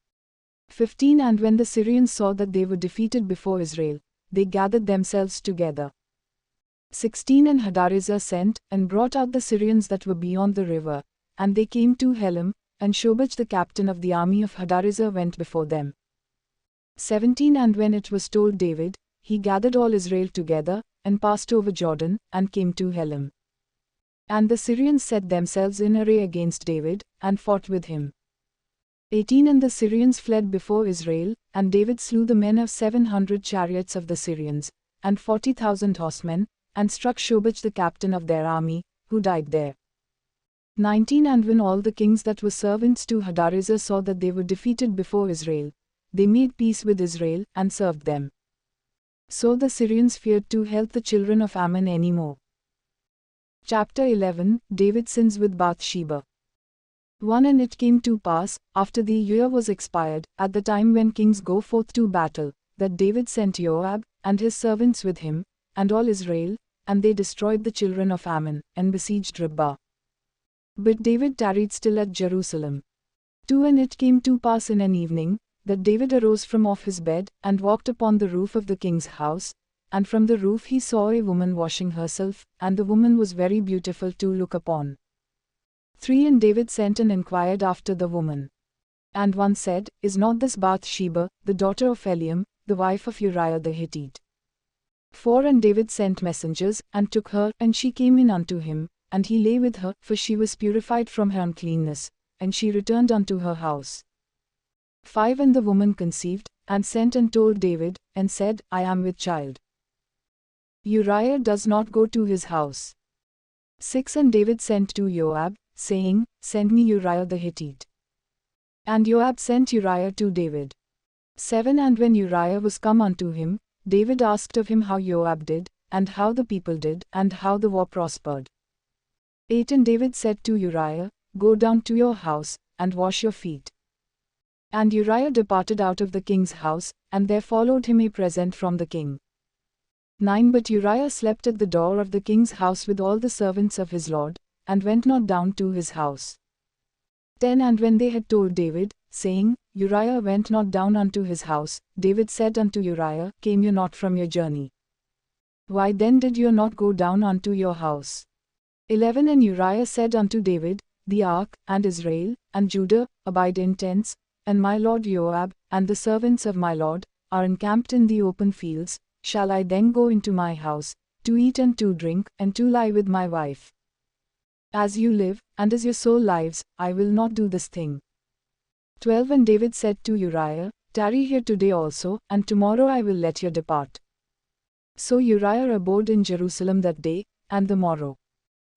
15 And when the Syrians saw that they were defeated before Israel, they gathered themselves together. 16 And Hadarezer sent, and brought out the Syrians that were beyond the river, and they came to Helam, and Shobach the captain of the army of Hadarezer went before them. 17 And when it was told David, he gathered all Israel together, and passed over Jordan, and came to Helam. And the Syrians set themselves in array against David, and fought with him. 18 And the Syrians fled before Israel, and David slew the men of 700 chariots of the Syrians, and 40,000 horsemen, and struck Shobach the captain of their army, who died there. 19 And when all the kings that were servants to Hadarezer saw that they were defeated before Israel, they made peace with Israel, and served them. So the Syrians feared to help the children of Ammon any more. Chapter 11 David sins with Bathsheba. 1 And it came to pass, after the year was expired, at the time when kings go forth to battle, that David sent Joab, and his servants with him, and all Israel, and they destroyed the children of Ammon, and besieged Rabbah. But David tarried still at Jerusalem. 2 And it came to pass in an evening, that David arose from off his bed, and walked upon the roof of the king's house, and from the roof he saw a woman washing herself, and the woman was very beautiful to look upon. 3 And David sent and inquired after the woman. And one said, Is not this Bathsheba, the daughter of Eliam, the wife of Uriah the Hittite? 4 And David sent messengers, and took her, and she came in unto him, and he lay with her, for she was purified from her uncleanness, and she returned unto her house. 5 And the woman conceived, and sent and told David, and said, I am with child. Uriah does not go to his house. 6 And David sent to Joab, saying, Send me Uriah the Hittite. And Joab sent Uriah to David. 7 And when Uriah was come unto him, David asked of him how Joab did, and how the people did, and how the war prospered. 8 And David said to Uriah, Go down to your house, and wash your feet. And Uriah departed out of the king's house, and there followed him a present from the king. 9 But Uriah slept at the door of the king's house with all the servants of his lord, and went not down to his house. 10 And when they had told David, saying, Uriah went not down unto his house, David said unto Uriah, Came you not from your journey? Why then did you not go down unto your house? 11 And Uriah said unto David, The ark, and Israel, and Judah, abide in tents, and my lord Joab, and the servants of my lord, are encamped in the open fields. Shall I then go into my house, to eat and to drink, and to lie with my wife? As you live, and as your soul lives, I will not do this thing. 12 And David said to Uriah, Tarry here today also, and tomorrow I will let you depart. So Uriah abode in Jerusalem that day, and the morrow.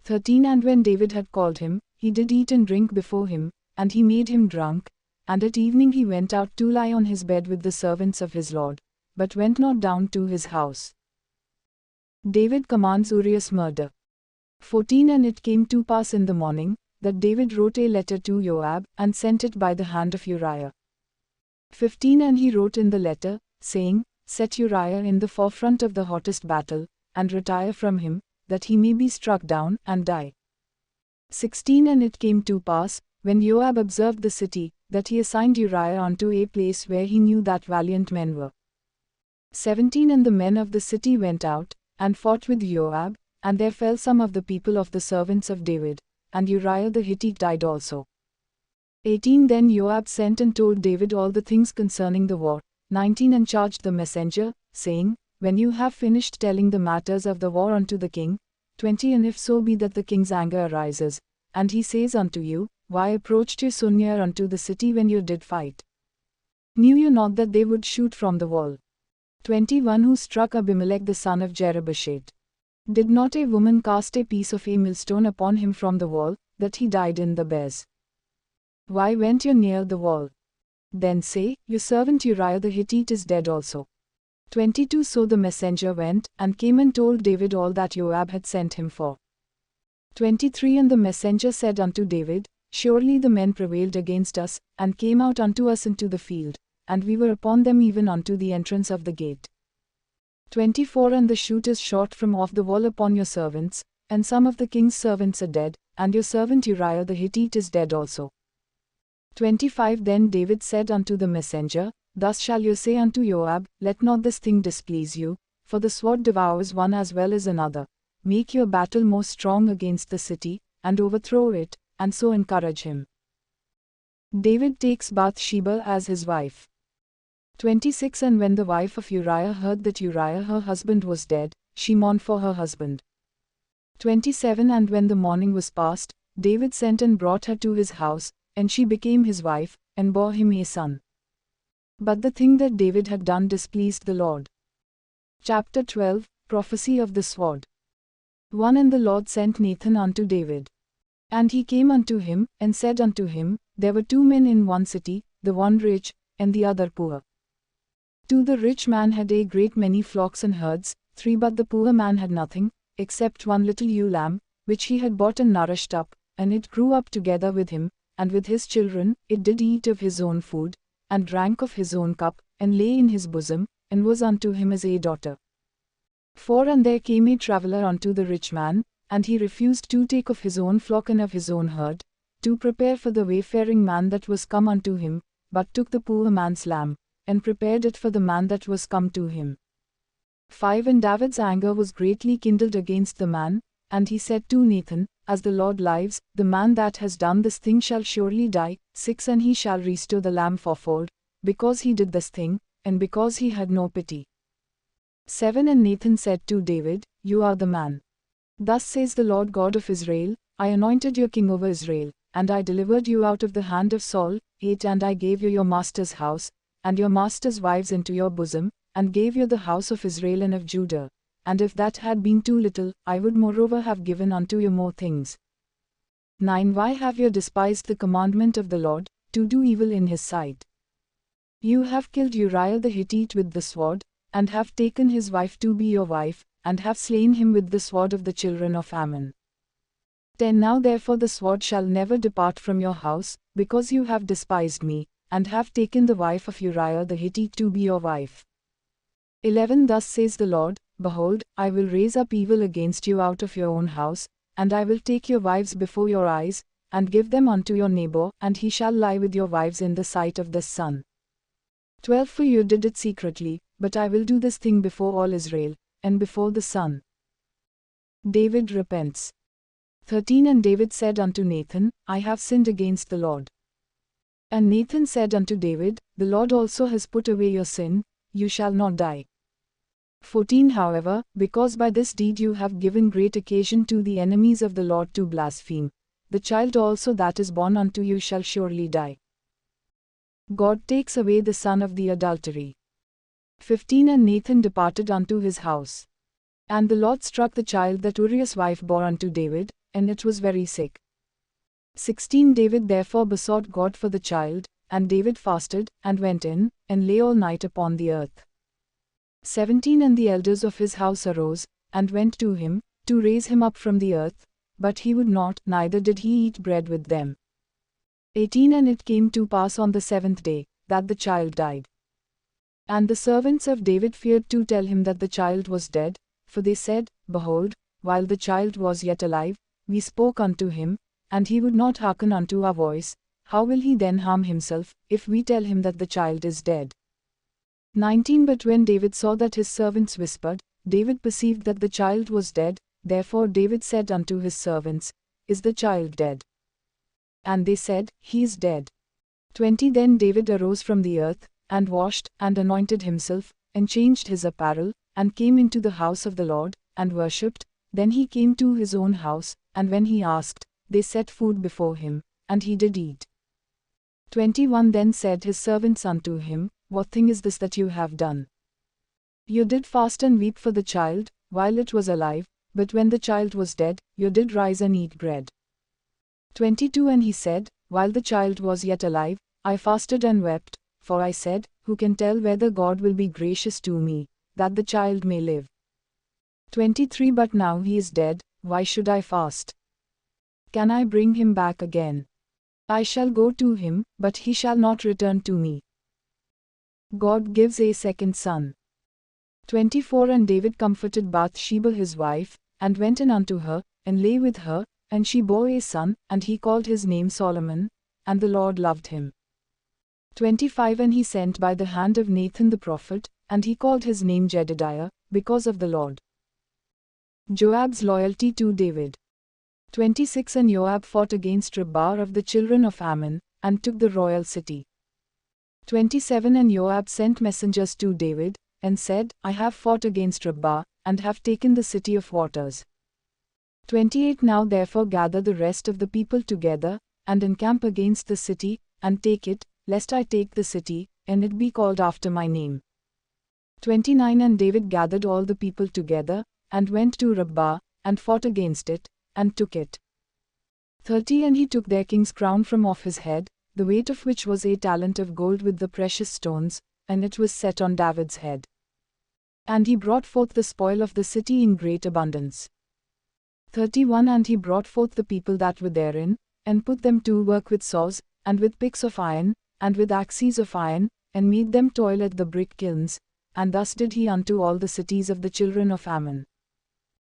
13 And when David had called him, he did eat and drink before him, and he made him drunk, and at evening he went out to lie on his bed with the servants of his lord, but went not down to his house. David commands Uriah's murder. 14 And it came to pass in the morning, that David wrote a letter to Joab, and sent it by the hand of Uriah. 15 And he wrote in the letter, saying, Set Uriah in the forefront of the hottest battle, and retire from him, that he may be struck down, and die. 16 And it came to pass, when Joab observed the city, that he assigned Uriah unto a place where he knew that valiant men were. 17 And the men of the city went out, and fought with Joab, and there fell some of the people of the servants of David, and Uriah the Hittite died also. 18 Then Joab sent and told David all the things concerning the war. 19 And charged the messenger, saying, When you have finished telling the matters of the war unto the king. 20 And if so be that the king's anger arises, and he says unto you, Why approached you so near unto the city when you did fight? Knew you not that they would shoot from the wall? 21 Who struck Abimelech the son of Jerubbesheth? Did not a woman cast a piece of a millstone upon him from the wall, that he died in the bears? Why went you near the wall? Then say, Your servant Uriah the Hittite is dead also. 22 So the messenger went, and came and told David all that Joab had sent him for. 23 And the messenger said unto David, Surely the men prevailed against us, and came out unto us into the field, and we were upon them even unto the entrance of the gate. 24 And the shoot is shot from off the wall upon your servants, and some of the king's servants are dead, and your servant Uriah the Hittite is dead also. 25 Then David said unto the messenger, Thus shall you say unto Joab, Let not this thing displease you, for the sword devours one as well as another. Make your battle more strong against the city, and overthrow it, and so encourage him. David takes Bathsheba as his wife. 26 And when the wife of Uriah heard that Uriah her husband was dead, she mourned for her husband. 27 And when the morning was past, David sent and brought her to his house, and she became his wife, and bore him a son. But the thing that David had done displeased the Lord. Chapter 12 Prophecy of the Sword. 1 And the Lord sent Nathan unto David. And he came unto him, and said unto him, There were 2 men in one city, the one rich, and the other poor. 2 The rich man had a great many flocks and herds. 3 But the poor man had nothing, except one little ewe lamb, which he had bought and nourished up, and it grew up together with him, and with his children. It did eat of his own food, and drank of his own cup, and lay in his bosom, and was unto him as a daughter. 4 And there came a traveller unto the rich man, and he refused to take of his own flock and of his own herd, to prepare for the wayfaring man that was come unto him, but took the poor man's lamb, and prepared it for the man that was come to him. 5 And David's anger was greatly kindled against the man, and he said to Nathan, As the Lord lives, the man that has done this thing shall surely die. 6 And he shall restore the lamb fourfold, because he did this thing, and because he had no pity. 7 And Nathan said to David, You are the man. Thus says the Lord God of Israel, I anointed you king over Israel, and I delivered you out of the hand of Saul. 8 And I gave you your master's house, and your master's wives into your bosom, and gave you the house of Israel and of Judah. And if that had been too little, I would moreover have given unto you more things. 9 Why have you despised the commandment of the Lord, to do evil in his sight? You have killed Uriah the Hittite with the sword, and have taken his wife to be your wife, and have slain him with the sword of the children of Ammon. 10 Now therefore the sword shall never depart from your house, because you have despised me, and have taken the wife of Uriah the Hittite to be your wife. 11 Thus says the Lord, Behold, I will raise up evil against you out of your own house, and I will take your wives before your eyes, and give them unto your neighbor, and he shall lie with your wives in the sight of the sun. 12 For you did it secretly, but I will do this thing before all Israel, and before the sun. David repents. 13 And David said unto Nathan, I have sinned against the Lord. And Nathan said unto David, The Lord also has put away your sin, you shall not die. 14 However, because by this deed you have given great occasion to the enemies of the Lord to blaspheme, the child also that is born unto you shall surely die. God takes away the son of the adultery. 15 And Nathan departed unto his house. And the Lord struck the child that Uriah's wife bore unto David, and it was very sick. 16 David therefore besought God for the child, and David fasted, and went in, and lay all night upon the earth. 17 And the elders of his house arose, and went to him, to raise him up from the earth, but he would not, neither did he eat bread with them. 18 And it came to pass on the 7th day, that the child died. And the servants of David feared to tell him that the child was dead, for they said, Behold, while the child was yet alive, we spoke unto him, and he would not hearken unto our voice. How will he then harm himself, if we tell him that the child is dead? 19 But when David saw that his servants whispered, David perceived that the child was dead, therefore David said unto his servants, Is the child dead? And they said, He is dead. 20 Then David arose from the earth, and washed, and anointed himself, and changed his apparel, and came into the house of the Lord, and worshipped. Then he came to his own house, and when he asked, they set food before him, and he did eat. 21 Then said his servants unto him, What thing is this that you have done? You did fast and weep for the child, while it was alive, but when the child was dead, you did rise and eat bread. 22 And he said, While the child was yet alive, I fasted and wept, for I said, Who can tell whether God will be gracious to me, that the child may live? 23 But now he is dead, why should I fast? Can I bring him back again? I shall go to him, but he shall not return to me. God gives a second son. 24 And David comforted Bathsheba his wife, and went in unto her, and lay with her, and she bore a son, and he called his name Solomon, and the Lord loved him. 25 And he sent by the hand of Nathan the prophet, and he called his name Jedediah, because of the Lord. Joab's loyalty to David. 26 And Joab fought against Rabbah of the children of Ammon, and took the royal city. 27 And Joab sent messengers to David, and said, I have fought against Rabbah, and have taken the city of waters. 28 Now therefore gather the rest of the people together, and encamp against the city, and take it, lest I take the city, and it be called after my name. 29 And David gathered all the people together, and went to Rabbah, and fought against it, and took it. 30 And he took their king's crown from off his head, the weight of which was a talent of gold with the precious stones, and it was set on David's head. And he brought forth the spoil of the city in great abundance. 31 And he brought forth the people that were therein, and put them to work with saws, and with picks of iron, and with axes of iron, and made them toil at the brick kilns, and thus did he unto all the cities of the children of Ammon.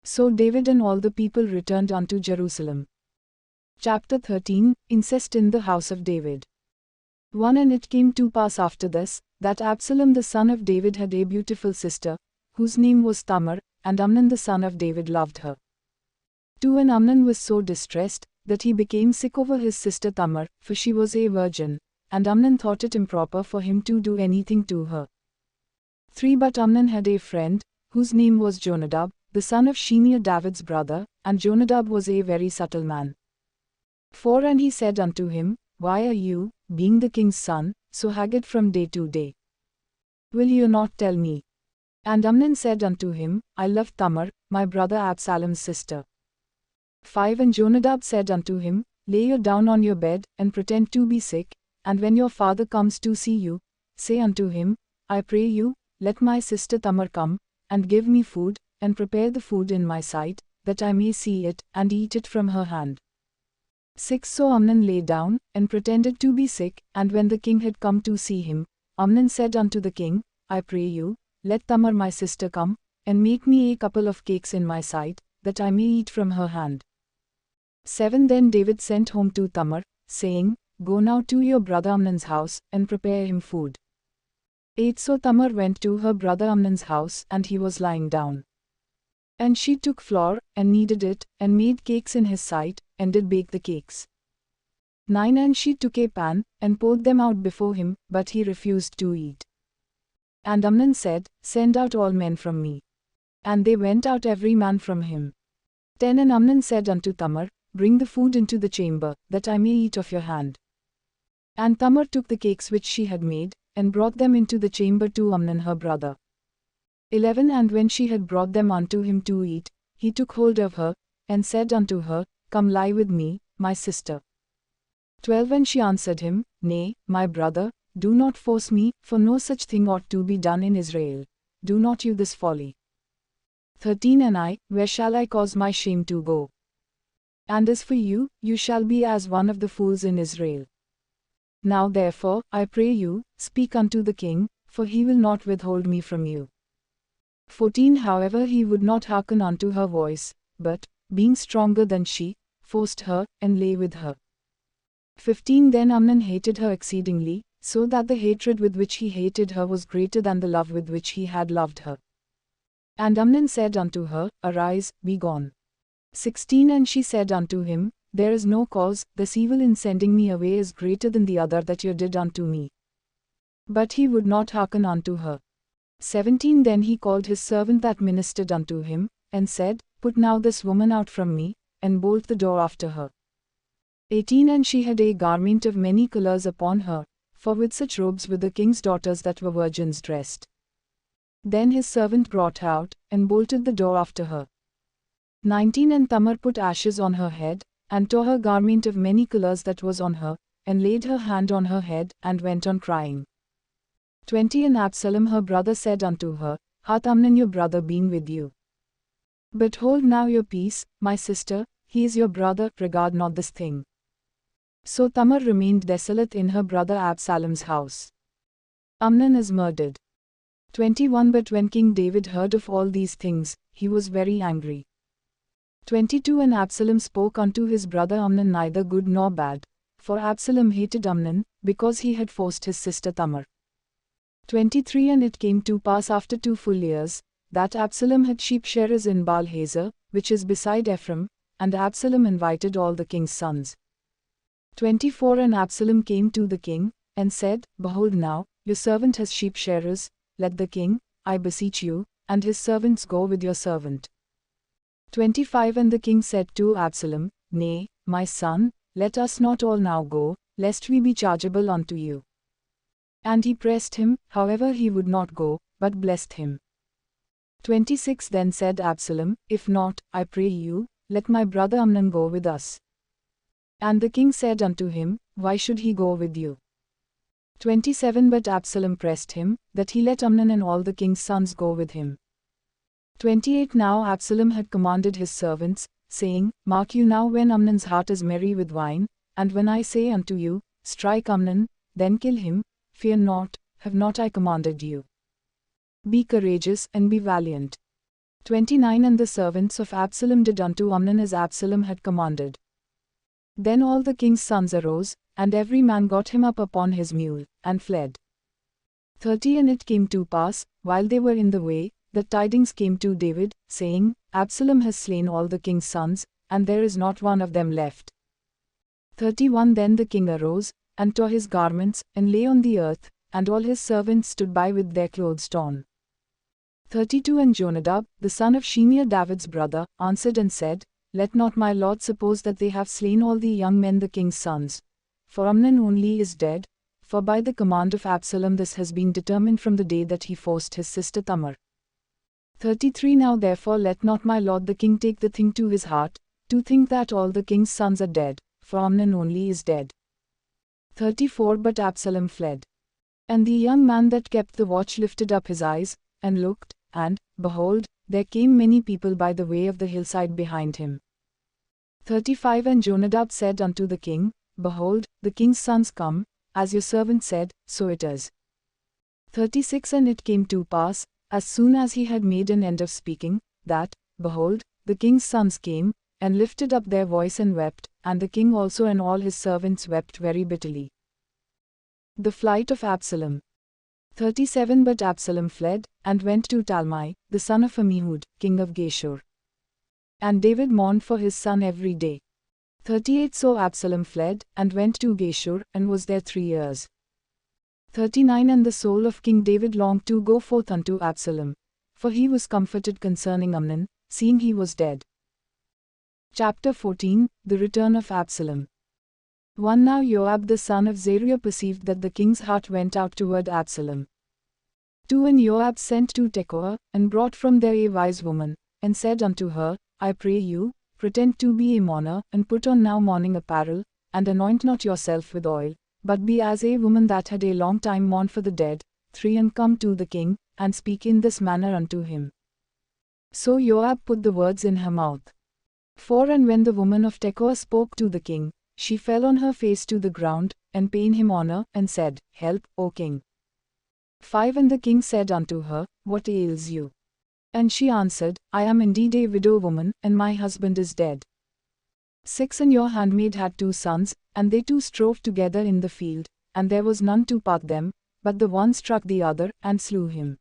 So David and all the people returned unto Jerusalem. Chapter 13 Incest in the house of David. 1 And it came to pass after this, that Absalom the son of David had a beautiful sister, whose name was Tamar, and Amnon the son of David loved her. 2 And Amnon was so distressed, that he became sick over his sister Tamar, for she was a virgin, and Amnon thought it improper for him to do anything to her. 3 But Amnon had a friend, whose name was Jonadab, the son of Shimea David's brother, and Jonadab was a very subtle man. 4 And he said unto him, Why are you, being the king's son, so haggard from day to day? Will you not tell me? And Amnon said unto him, I love Tamar, my brother Absalom's sister. 5 And Jonadab said unto him, Lay you down on your bed, and pretend to be sick, and when your father comes to see you, say unto him, I pray you, let my sister Tamar come, and give me food, and prepare the food in my sight, that I may see it, and eat it from her hand. 6 So Amnon lay down, and pretended to be sick, and when the king had come to see him, Amnon said unto the king, I pray you, let Tamar my sister come, and make me a couple of cakes in my sight, that I may eat from her hand. 7 Then David sent home to Tamar, saying, Go now to your brother Amnon's house, and prepare him food. 8 So Tamar went to her brother Amnon's house, and he was lying down. And she took flour, and kneaded it, and made cakes in his sight, and did bake the cakes. 9 And she took a pan, and poured them out before him, but he refused to eat. And Amnon said, Send out all men from me. And they went out every man from him. 10 And Amnon said unto Tamar, Bring the food into the chamber, that I may eat of your hand. And Tamar took the cakes which she had made, and brought them into the chamber to Amnon her brother. 11 And when she had brought them unto him to eat, he took hold of her, and said unto her, Come lie with me, my sister. 12 And she answered him, Nay, my brother, do not force me, for no such thing ought to be done in Israel. Do not you this folly. 13 And I, where shall I cause my shame to go? And as for you, you shall be as one of the fools in Israel. Now therefore, I pray you, speak unto the king, for he will not withhold me from you. 14 However he would not hearken unto her voice, but, being stronger than she, forced her, and lay with her. 15 Then Amnon hated her exceedingly, so that the hatred with which he hated her was greater than the love with which he had loved her. And Amnon said unto her, Arise, be gone. 16 And she said unto him, There is no cause, this evil in sending me away is greater than the other that you did unto me. But he would not hearken unto her. 17 Then he called his servant that ministered unto him, and said, Put now this woman out from me, and bolt the door after her. 18 And she had a garment of many colors upon her, for with such robes were the king's daughters that were virgins dressed. Then his servant brought her out, and bolted the door after her. 19 And Tamar put ashes on her head, and tore her garment of many colors that was on her, and laid her hand on her head, and went on crying. 20 And Absalom her brother said unto her, Hath Amnon your brother been with you? But hold now your peace, my sister, he is your brother, regard not this thing. So Tamar remained desolate in her brother Absalom's house. Amnon is murdered. 21 But when King David heard of all these things, he was very angry. 22 And Absalom spoke unto his brother Amnon neither good nor bad, for Absalom hated Amnon, because he had forced his sister Tamar. 23 And it came to pass after 2 full years, that Absalom had sheep shearers in Baal-Hazor, which is beside Ephraim, and Absalom invited all the king's sons. 24 And Absalom came to the king, and said, Behold now, your servant has sheep shearers, let the king, I beseech you, and his servants go with your servant. 25 And the king said to Absalom, Nay, my son, let us not all now go, lest we be chargeable unto you. And he pressed him, however he would not go, but blessed him. 26 Then said Absalom, If not, I pray you, let my brother Amnon go with us. And the king said unto him, Why should he go with you? 27 But Absalom pressed him, that he let Amnon and all the king's sons go with him. 28 Now Absalom had commanded his servants, saying, Mark you now when Amnon's heart is merry with wine, and when I say unto you, Strike Amnon, then kill him, fear not, have not I commanded you? Be courageous, and be valiant. 29 And the servants of Absalom did unto Amnon as Absalom had commanded. Then all the king's sons arose, and every man got him up upon his mule, and fled. 30 And it came to pass, while they were in the way, that tidings came to David, saying, Absalom has slain all the king's sons, and there is not one of them left. 31 Then the king arose, and tore his garments, and lay on the earth, and all his servants stood by with their clothes torn. 32 And Jonadab, the son of Shimeah David's brother, answered and said, Let not my lord suppose that they have slain all the young men the king's sons. For Amnon only is dead, for by the command of Absalom this has been determined from the day that he forced his sister Tamar. 33 Now therefore let not my lord the king take the thing to his heart, to think that all the king's sons are dead, for Amnon only is dead. 34 But Absalom fled. And the young man that kept the watch lifted up his eyes, and looked, and, behold, there came many people by the way of the hillside behind him. 35 And Jonadab said unto the king, Behold, the king's sons come, as your servant said, so it is. 36 And it came to pass, as soon as he had made an end of speaking, that, behold, the king's sons came, and lifted up their voice and wept, and the king also and all his servants wept very bitterly. The flight of Absalom. 37 But Absalom fled, and went to Talmai, the son of Ammihud, king of Geshur. And David mourned for his son every day. 38 So Absalom fled, and went to Geshur, and was there 3 years. 39 And the soul of King David longed to go forth unto Absalom, for he was comforted concerning Amnon, seeing he was dead. Chapter 14 The return of Absalom. 1 Now Joab the son of Zeruiah perceived that the king's heart went out toward Absalom. 2 And Joab sent to Tekoa, and brought from there a wise woman, and said unto her, I pray you, pretend to be a mourner, and put on now mourning apparel, and anoint not yourself with oil, but be as a woman that had a long time mourned for the dead. 3 And come to the king, and speak in this manner unto him. So Joab put the words in her mouth. 4 And when the woman of Tekoa spoke to the king, she fell on her face to the ground, and paid him honor, and said, Help, O king. 5 And the king said unto her, What ails you? And she answered, I am indeed a widow woman, and my husband is dead. 6 And your handmaid had 2 sons, and they 2 strove together in the field, and there was none to part them, but the one struck the other, and slew him.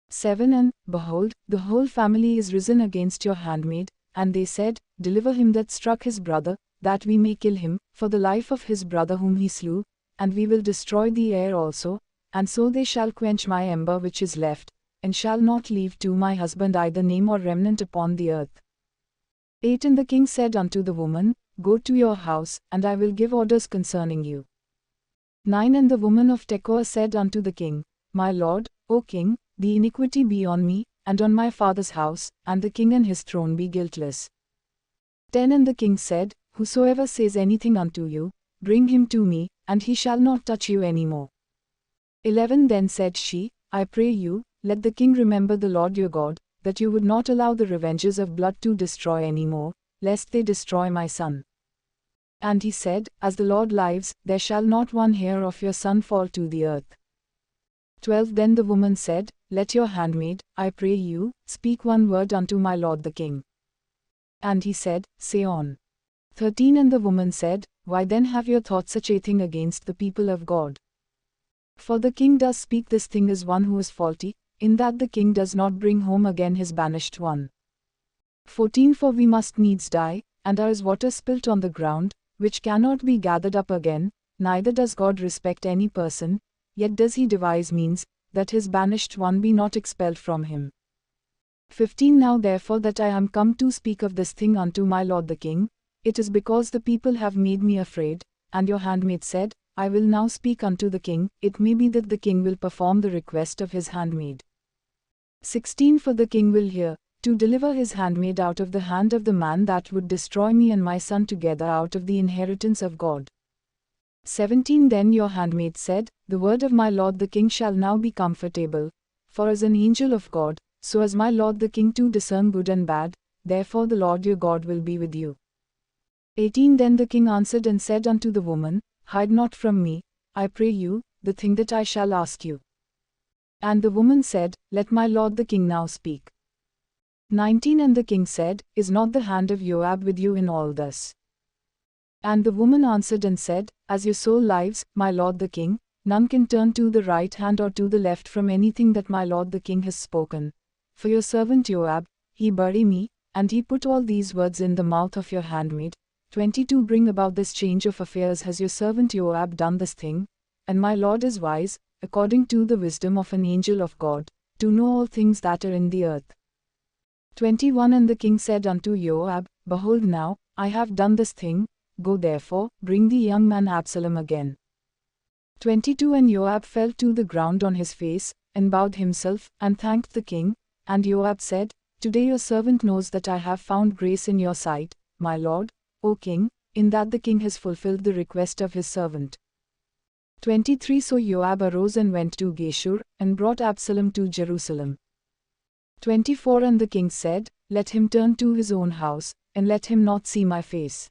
7 And, behold, the whole family is risen against your handmaid, and they said, Deliver him that struck his brother, that we may kill him, for the life of his brother whom he slew, and we will destroy the heir also, and so they shall quench my ember which is left, and shall not leave to my husband either name or remnant upon the earth. 8 And the king said unto the woman, Go to your house, and I will give orders concerning you. 9 And the woman of Tekoa said unto the king, My lord, O king, the iniquity be on me, and on my father's house, and the king and his throne be guiltless. 10 And the king said, Whosoever says anything unto you, bring him to me, and he shall not touch you any more. 11 Then said she, I pray you, let the king remember the Lord your God, that you would not allow the revengers of blood to destroy any more, lest they destroy my son. And he said, As the Lord lives, there shall not one hair of your son fall to the earth. 12 Then the woman said, Let your handmaid, I pray you, speak one word unto my lord the king. And he said, Say on. 13 And the woman said, Why then have your thoughts such a thing against the people of God? For the king does speak this thing as one who is faulty, in that the king does not bring home again his banished one. 14 For we must needs die, and are as water spilt on the ground, which cannot be gathered up again, neither does God respect any person, yet does he devise means, that his banished one be not expelled from him. 15 Now therefore that I am come to speak of this thing unto my lord the king, it is because the people have made me afraid, and your handmaid said, I will now speak unto the king, it may be that the king will perform the request of his handmaid. 16 For the king will hear, to deliver his handmaid out of the hand of the man that would destroy me and my son together out of the inheritance of God. 17 Then your handmaid said, The word of my lord the king shall now be comfortable, for as an angel of God, so as my lord the king to discern good and bad, therefore the Lord your God will be with you. 18 Then the king answered and said unto the woman, Hide not from me, I pray you, the thing that I shall ask you. And the woman said, Let my lord the king now speak. 19 And the king said, Is not the hand of Joab with you in all this? And the woman answered and said, As your soul lives, my lord the king, none can turn to the right hand or to the left from anything that my lord the king has spoken. For your servant Joab, he bury me, and he put all these words in the mouth of your handmaid. 22 Bring about this change of affairs. Has your servant Joab done this thing? And my lord is wise, according to the wisdom of an angel of God, to know all things that are in the earth. 21 And the king said unto Joab, Behold now, I have done this thing. Go therefore, bring the young man Absalom again. 22 And Joab fell to the ground on his face, and bowed himself, and thanked the king. And Joab said, Today your servant knows that I have found grace in your sight, my lord, O king, in that the king has fulfilled the request of his servant. 23 So Joab arose and went to Geshur, and brought Absalom to Jerusalem. 24 And the king said, Let him turn to his own house, and let him not see my face.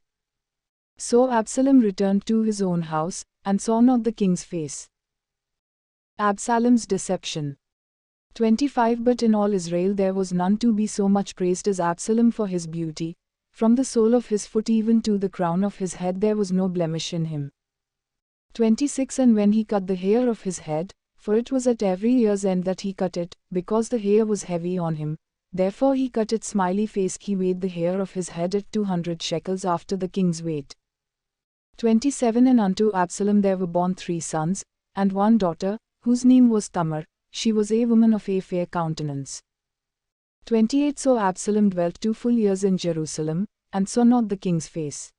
So Absalom returned to his own house, and saw not the king's face. Absalom's deception. 25 But in all Israel there was none to be so much praised as Absalom for his beauty. From the sole of his foot even to the crown of his head there was no blemish in him. 26 And when he cut the hair of his head, for it was at every year's end that he cut it, because the hair was heavy on him, therefore he cut it smiley face. He weighed the hair of his head at 200 shekels after the king's weight. 27 And unto Absalom there were born 3 sons, and 1 daughter, whose name was Tamar. She was a woman of a fair countenance. 28 So Absalom dwelt 2 full years in Jerusalem, and saw not the king's face.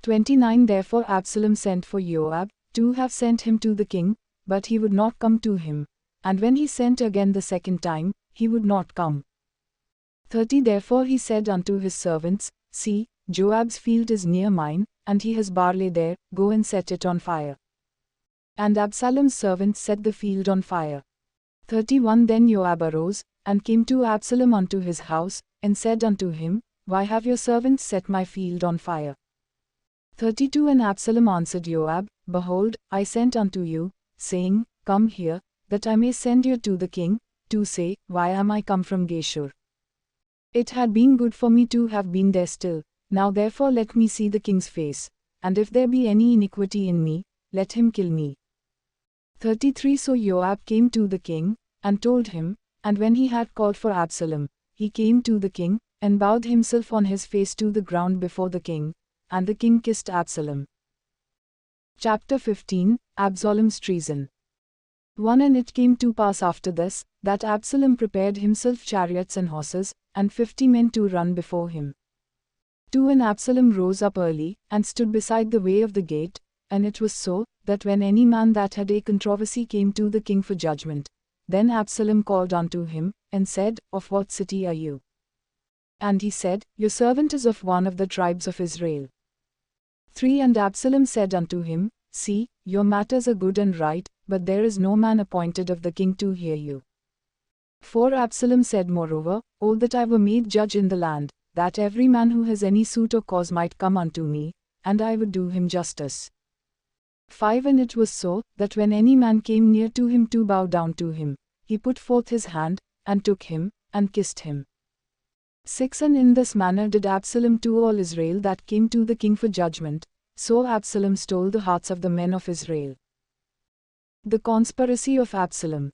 29 Therefore Absalom sent for Joab, to have sent him to the king, but he would not come to him. And when he sent again the second time, he would not come. 30 Therefore he said unto his servants, See, Joab's field is near mine, and he has barley there, go and set it on fire. And Absalom's servants set the field on fire. 31 Then Joab arose, and came to Absalom unto his house, and said unto him, Why have your servants set my field on fire? 32 And Absalom answered Joab, Behold, I sent unto you, saying, Come here, that I may send you to the king, to say, Why am I come from Geshur? It had been good for me to have been there still. Now therefore let me see the king's face, and if there be any iniquity in me, let him kill me. 33 So Joab came to the king, and told him, and when he had called for Absalom, he came to the king, and bowed himself on his face to the ground before the king, and the king kissed Absalom. Chapter 15 Absalom's treason. 1 And it came to pass after this, that Absalom prepared himself chariots and horses, and 50 men to run before him. 2 And Absalom rose up early, and stood beside the way of the gate, and it was so, that when any man that had a controversy came to the king for judgment, then Absalom called unto him, and said, Of what city are you? And he said, Your servant is of one of the tribes of Israel. 3 And Absalom said unto him, See, your matters are good and right, but there is no man appointed of the king to hear you. 4 Absalom said moreover, O that I were made judge in the land, that every man who has any suit or cause might come unto me, and I would do him justice. 5 And it was so, that when any man came near to him to bow down to him, he put forth his hand, and took him, and kissed him. 6 And in this manner did Absalom to all Israel that came to the king for judgment, so Absalom stole the hearts of the men of Israel. The conspiracy of Absalom.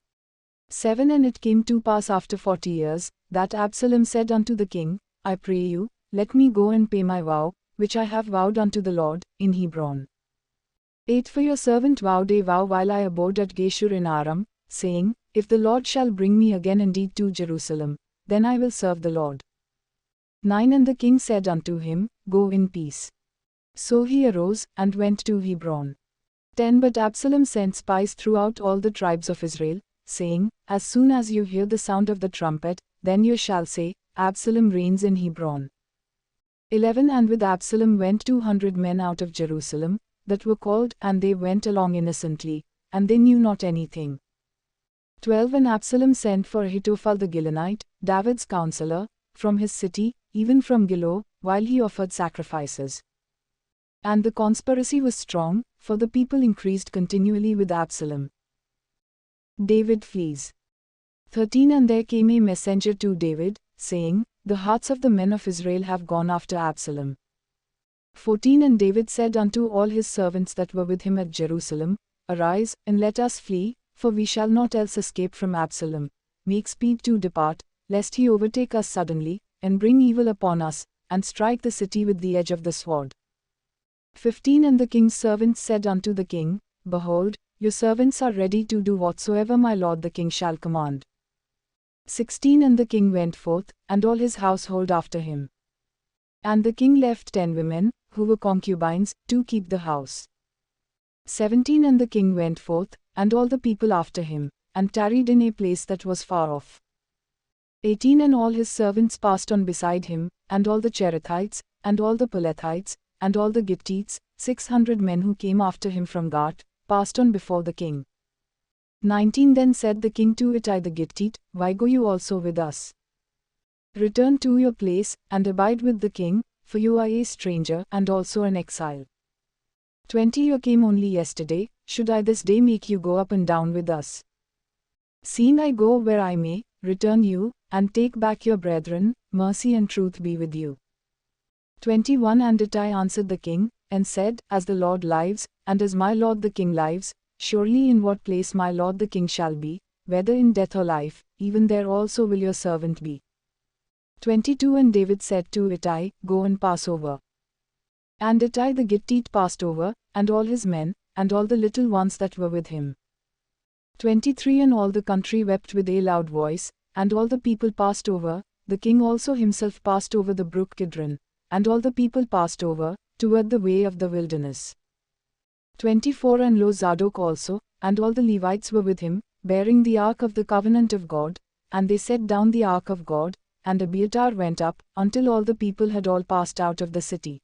7 And it came to pass after 40 years, that Absalom said unto the king, I pray you, let me go and pay my vow, which I have vowed unto the Lord, in Hebron. 8 For your servant vowed a vow while I abode at Geshur in Aram, saying, If the Lord shall bring me again indeed to Jerusalem, then I will serve the Lord. 9 And the king said unto him, Go in peace. So he arose, and went to Hebron. 10 But Absalom sent spies throughout all the tribes of Israel, saying, As soon as you hear the sound of the trumpet, then you shall say, Absalom reigns in Hebron. 11 And with Absalom went 200 men out of Jerusalem, that were called, and they went along innocently, and they knew not anything. 12 And Absalom sent for Ahithophel the Gilonite, David's counselor, from his city, even from Gilo, while he offered sacrifices. And the conspiracy was strong, for the people increased continually with Absalom. David flees. 13 And there came a messenger to David, saying, The hearts of the men of Israel have gone after Absalom. 14 And David said unto all his servants that were with him at Jerusalem, Arise, and let us flee, for we shall not else escape from Absalom. Make speed to depart, lest he overtake us suddenly, and bring evil upon us, and strike the city with the edge of the sword. 15 And the king's servants said unto the king, Behold, your servants are ready to do whatsoever my lord the king shall command. 16 And the king went forth, and all his household after him. And the king left 10 women, who were concubines, to keep the house. 17 And the king went forth, and all the people after him, and tarried in a place that was far off. 18 And all his servants passed on beside him, and all the Cherethites, and all the Pelethites, and all the Gittites, 600 men who came after him from Gath, passed on before the king. 19 Then said the king to Ittai the Gittite, Why go you also with us? Return to your place, and abide with the king, for you are a stranger, and also an exile. 20 You came only yesterday, should I this day make you go up and down with us? Seeing I go where I may, return you, and take back your brethren, mercy and truth be with you. 21 And Ittai answered the king, and said, As the Lord lives, and as my lord the king lives, surely in what place my lord the king shall be, whether in death or life, even there also will your servant be. 22 And David said to Ittai, Go and pass over. And Ittai the Gittite passed over, and all his men, and all the little ones that were with him. 23 And all the country wept with a loud voice, and all the people passed over, the king also himself passed over the brook Kidron, and all the people passed over, toward the way of the wilderness. 24 And lo Zadok also, and all the Levites were with him, bearing the ark of the covenant of God, and they set down the ark of God, and Abiathar went up, until all the people had all passed out of the city.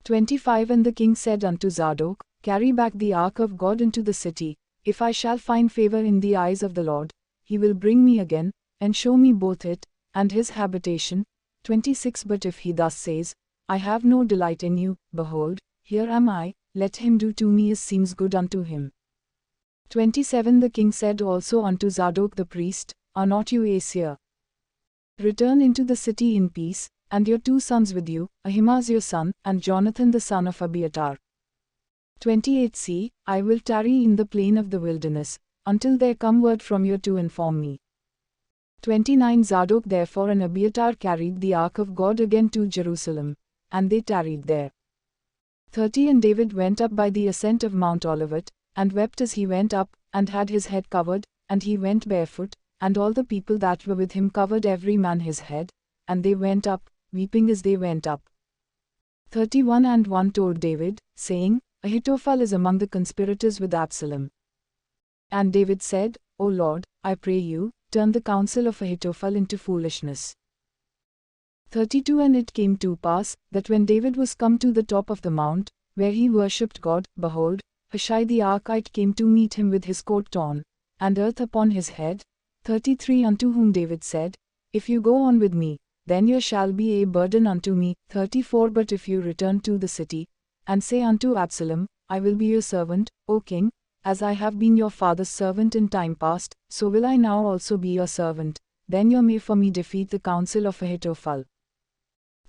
25 And the king said unto Zadok, Carry back the ark of God into the city, if I shall find favor in the eyes of the Lord, he will bring me again, and show me both it, and his habitation. 26 But if he thus says, I have no delight in you, behold, here am I, let him do to me as seems good unto him. 27 The king said also unto Zadok the priest, Are not you a seer? Return into the city in peace, and your 2 sons with you, Ahimaaz your son, and Jonathan the son of Abiathar. 28 See, I will tarry in the plain of the wilderness, until there come word from you to inform me. 29 Zadok therefore and Abiathar carried the ark of God again to Jerusalem, and they tarried there. 30 And David went up by the ascent of Mount Olivet, and wept as he went up, and had his head covered, and he went barefoot, and all the people that were with him covered every man his head, and they went up, weeping as they went up. 31 And one told David, saying, Ahithophel is among the conspirators with Absalom. And David said, O Lord, I pray you, turn the counsel of Ahithophel into foolishness. 32 And it came to pass, that when David was come to the top of the mount, where he worshipped God, behold, Hushai the Archite came to meet him with his coat torn, and earth upon his head. 33 Unto whom David said, If you go on with me, then you shall be a burden unto me. 34 But if you return to the city, and say unto Absalom, I will be your servant, O king, as I have been your father's servant in time past, so will I now also be your servant, then you may for me defeat the counsel of Ahithophel.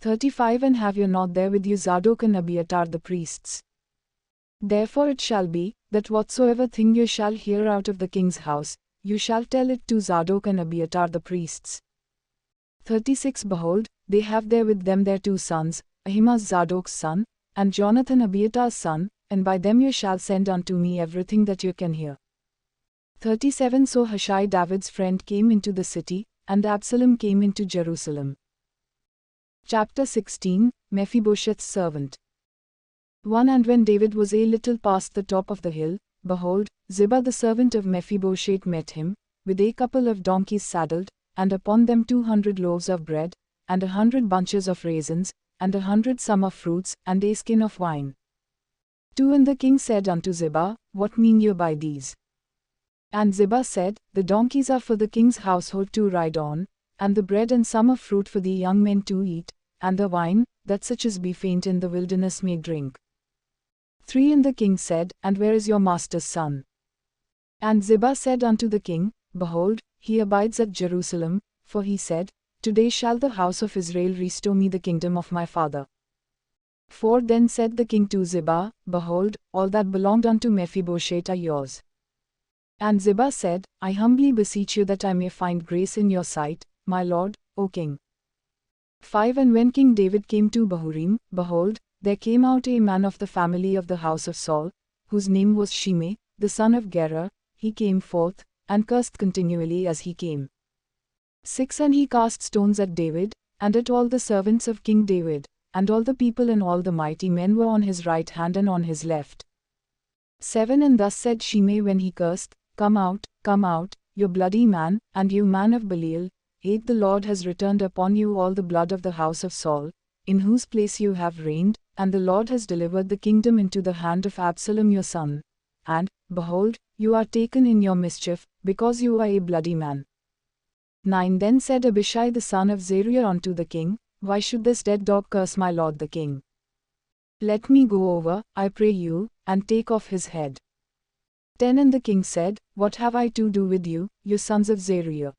35 And have you not there with you Zadok and Abiathar the priests? Therefore it shall be, that whatsoever thing you shall hear out of the king's house, you shall tell it to Zadok and Abiathar the priests. 36 Behold, they have there with them their 2 sons, Ahimaaz Zadok's son, and Jonathan Abiathar's son, and by them you shall send unto me everything that you can hear. 37 So Hushai David's friend came into the city, and Absalom came into Jerusalem. Chapter 16 Mephibosheth's servant. 1 And when David was a little past the top of the hill, behold, Ziba the servant of Mephibosheth met him, with a couple of donkeys saddled, and upon them 200 loaves of bread, and 100 bunches of raisins, and 100 summer fruits, and a skin of wine. 2 And the king said unto Ziba, What mean you by these? And Ziba said, The donkeys are for the king's household to ride on, and the bread and summer fruit for the young men to eat, and the wine, that such as be faint in the wilderness may drink. 3 And the king said, And where is your master's son? And Ziba said unto the king, Behold, he abides at Jerusalem, for he said, Today shall the house of Israel restore me the kingdom of my father. 4 Then said the king to Ziba, Behold, all that belonged unto Mephibosheth are yours. And Ziba said, I humbly beseech you that I may find grace in your sight, my lord, O king. 5 And when King David came to Bahurim, behold, there came out a man of the family of the house of Saul, whose name was Shimei, the son of Gera. He came forth, and cursed continually as he came. 6 And he cast stones at David, and at all the servants of King David, and all the people and all the mighty men were on his right hand and on his left. 7 And thus said Shimei when he cursed, Come out, you bloody man, and you man of Belial. 8 The Lord has returned upon you all the blood of the house of Saul, in whose place you have reigned, and the Lord has delivered the kingdom into the hand of Absalom your son. And, behold, you are taken in your mischief, because you are a bloody man. 9 Then said Abishai the son of Zeruiah unto the king, Why should this dead dog curse my lord the king? Let me go over, I pray you, and take off his head. 10 And the king said, What have I to do with you, you sons of Zeruiah?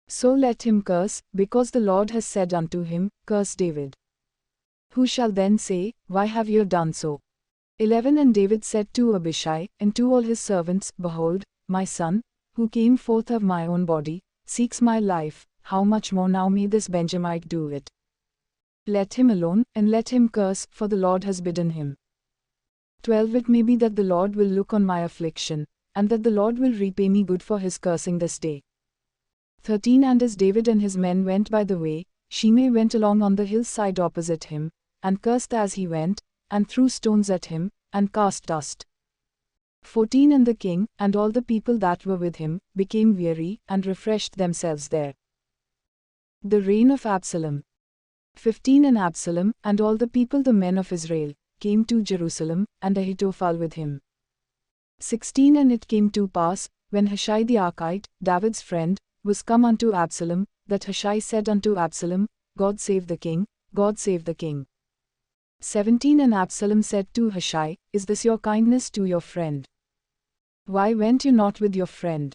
So let him curse, because the Lord has said unto him, Curse David. Who shall then say, Why have you done so? 11 And David said to Abishai, and to all his servants, Behold, my son, who came forth of my own body, seeks my life, how much more now may this Benjamite do it? Let him alone, and let him curse, for the Lord has bidden him. 12 It may be that the Lord will look on my affliction, and that the Lord will repay me good for his cursing this day. 13 And as David and his men went by the way, Shimei went along on the hillside opposite him, and cursed as he went, and threw stones at him, and cast dust. 14 And the king, and all the people that were with him, became weary, and refreshed themselves there. The reign of Absalom. 15 And Absalom, and all the people the men of Israel, came to Jerusalem, and Ahithophel with him. 16 And it came to pass, when Hushai the Archite, David's friend, was come unto Absalom, that Hushai said unto Absalom, God save the king, God save the king. 17 And Absalom said to Hushai, Is this your kindness to your friend? Why went you not with your friend?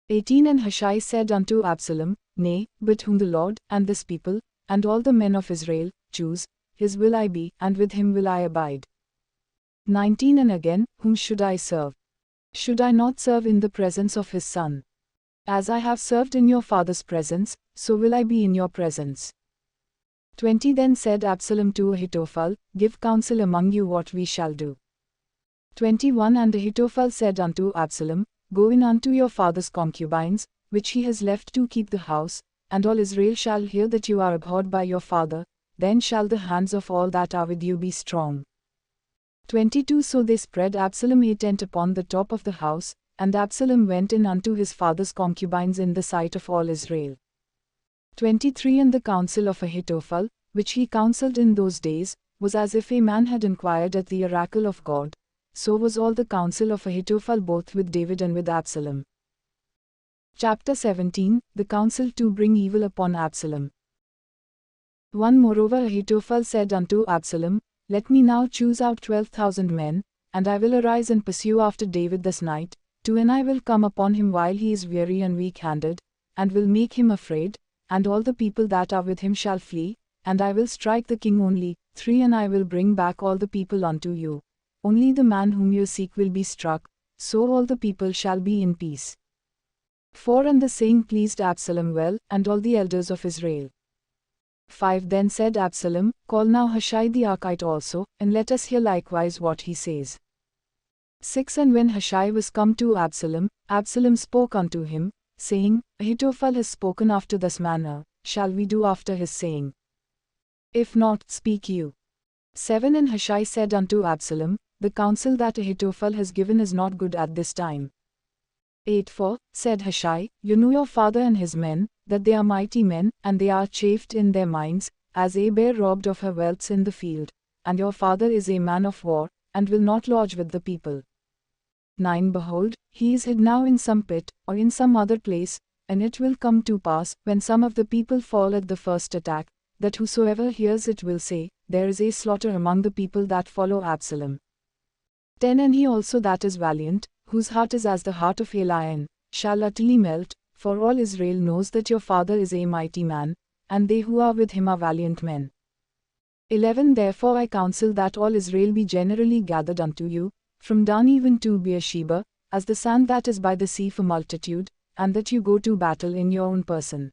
18 And Hushai said unto Absalom, Nay, but whom the Lord, and this people, and all the men of Israel, choose, his will I be, and with him will I abide. 19 And again, whom should I serve? Should I not serve in the presence of his son? As I have served in your father's presence, so will I be in your presence. 20 Then said Absalom to Ahithophel, Give counsel among you what we shall do. 21 And Ahithophel said unto Absalom, Go in unto your father's concubines, which he has left to keep the house, and all Israel shall hear that you are abhorred by your father, then shall the hands of all that are with you be strong. 22 So they spread Absalom a tent upon the top of the house, and Absalom went in unto his father's concubines in the sight of all Israel. 23 And the counsel of Ahithophel, which he counselled in those days, was as if a man had inquired at the oracle of God, so was all the counsel of Ahithophel both with David and with Absalom. Chapter 17 The counsel to bring evil upon Absalom. 1 Moreover Ahithophel said unto Absalom, Let me now choose out 12,000 men, and I will arise and pursue after David this night. 2 And I will come upon him while he is weary and weak-handed, and will make him afraid, and all the people that are with him shall flee, and I will strike the king only. 3 And I will bring back all the people unto you. Only the man whom you seek will be struck, so all the people shall be in peace. 4 And the saying pleased Absalom well, and all the elders of Israel. 5 Then said Absalom, Call now Hushai the Archite also, and let us hear likewise what he says. 6 And when Hushai was come to Absalom, Absalom spoke unto him, saying, Ahithophel has spoken after this manner, shall we do after his saying? If not, speak you. 7 And Hushai said unto Absalom, The counsel that Ahithophel has given is not good at this time. 8 For, said Hushai, you know your father and his men, that they are mighty men, and they are chafed in their minds, as a bear robbed of her whelps in the field, and your father is a man of war, and will not lodge with the people. 9 Behold, he is hid now in some pit, or in some other place, and it will come to pass, when some of the people fall at the first attack, that whosoever hears it will say, There is a slaughter among the people that follow Absalom. 10 And he also that is valiant, whose heart is as the heart of a lion, shall utterly melt, for all Israel knows that your father is a mighty man, and they who are with him are valiant men. 11 Therefore I counsel that all Israel be generally gathered unto you, from Dan even to Beersheba, as the sand that is by the sea for multitude, and that you go to battle in your own person.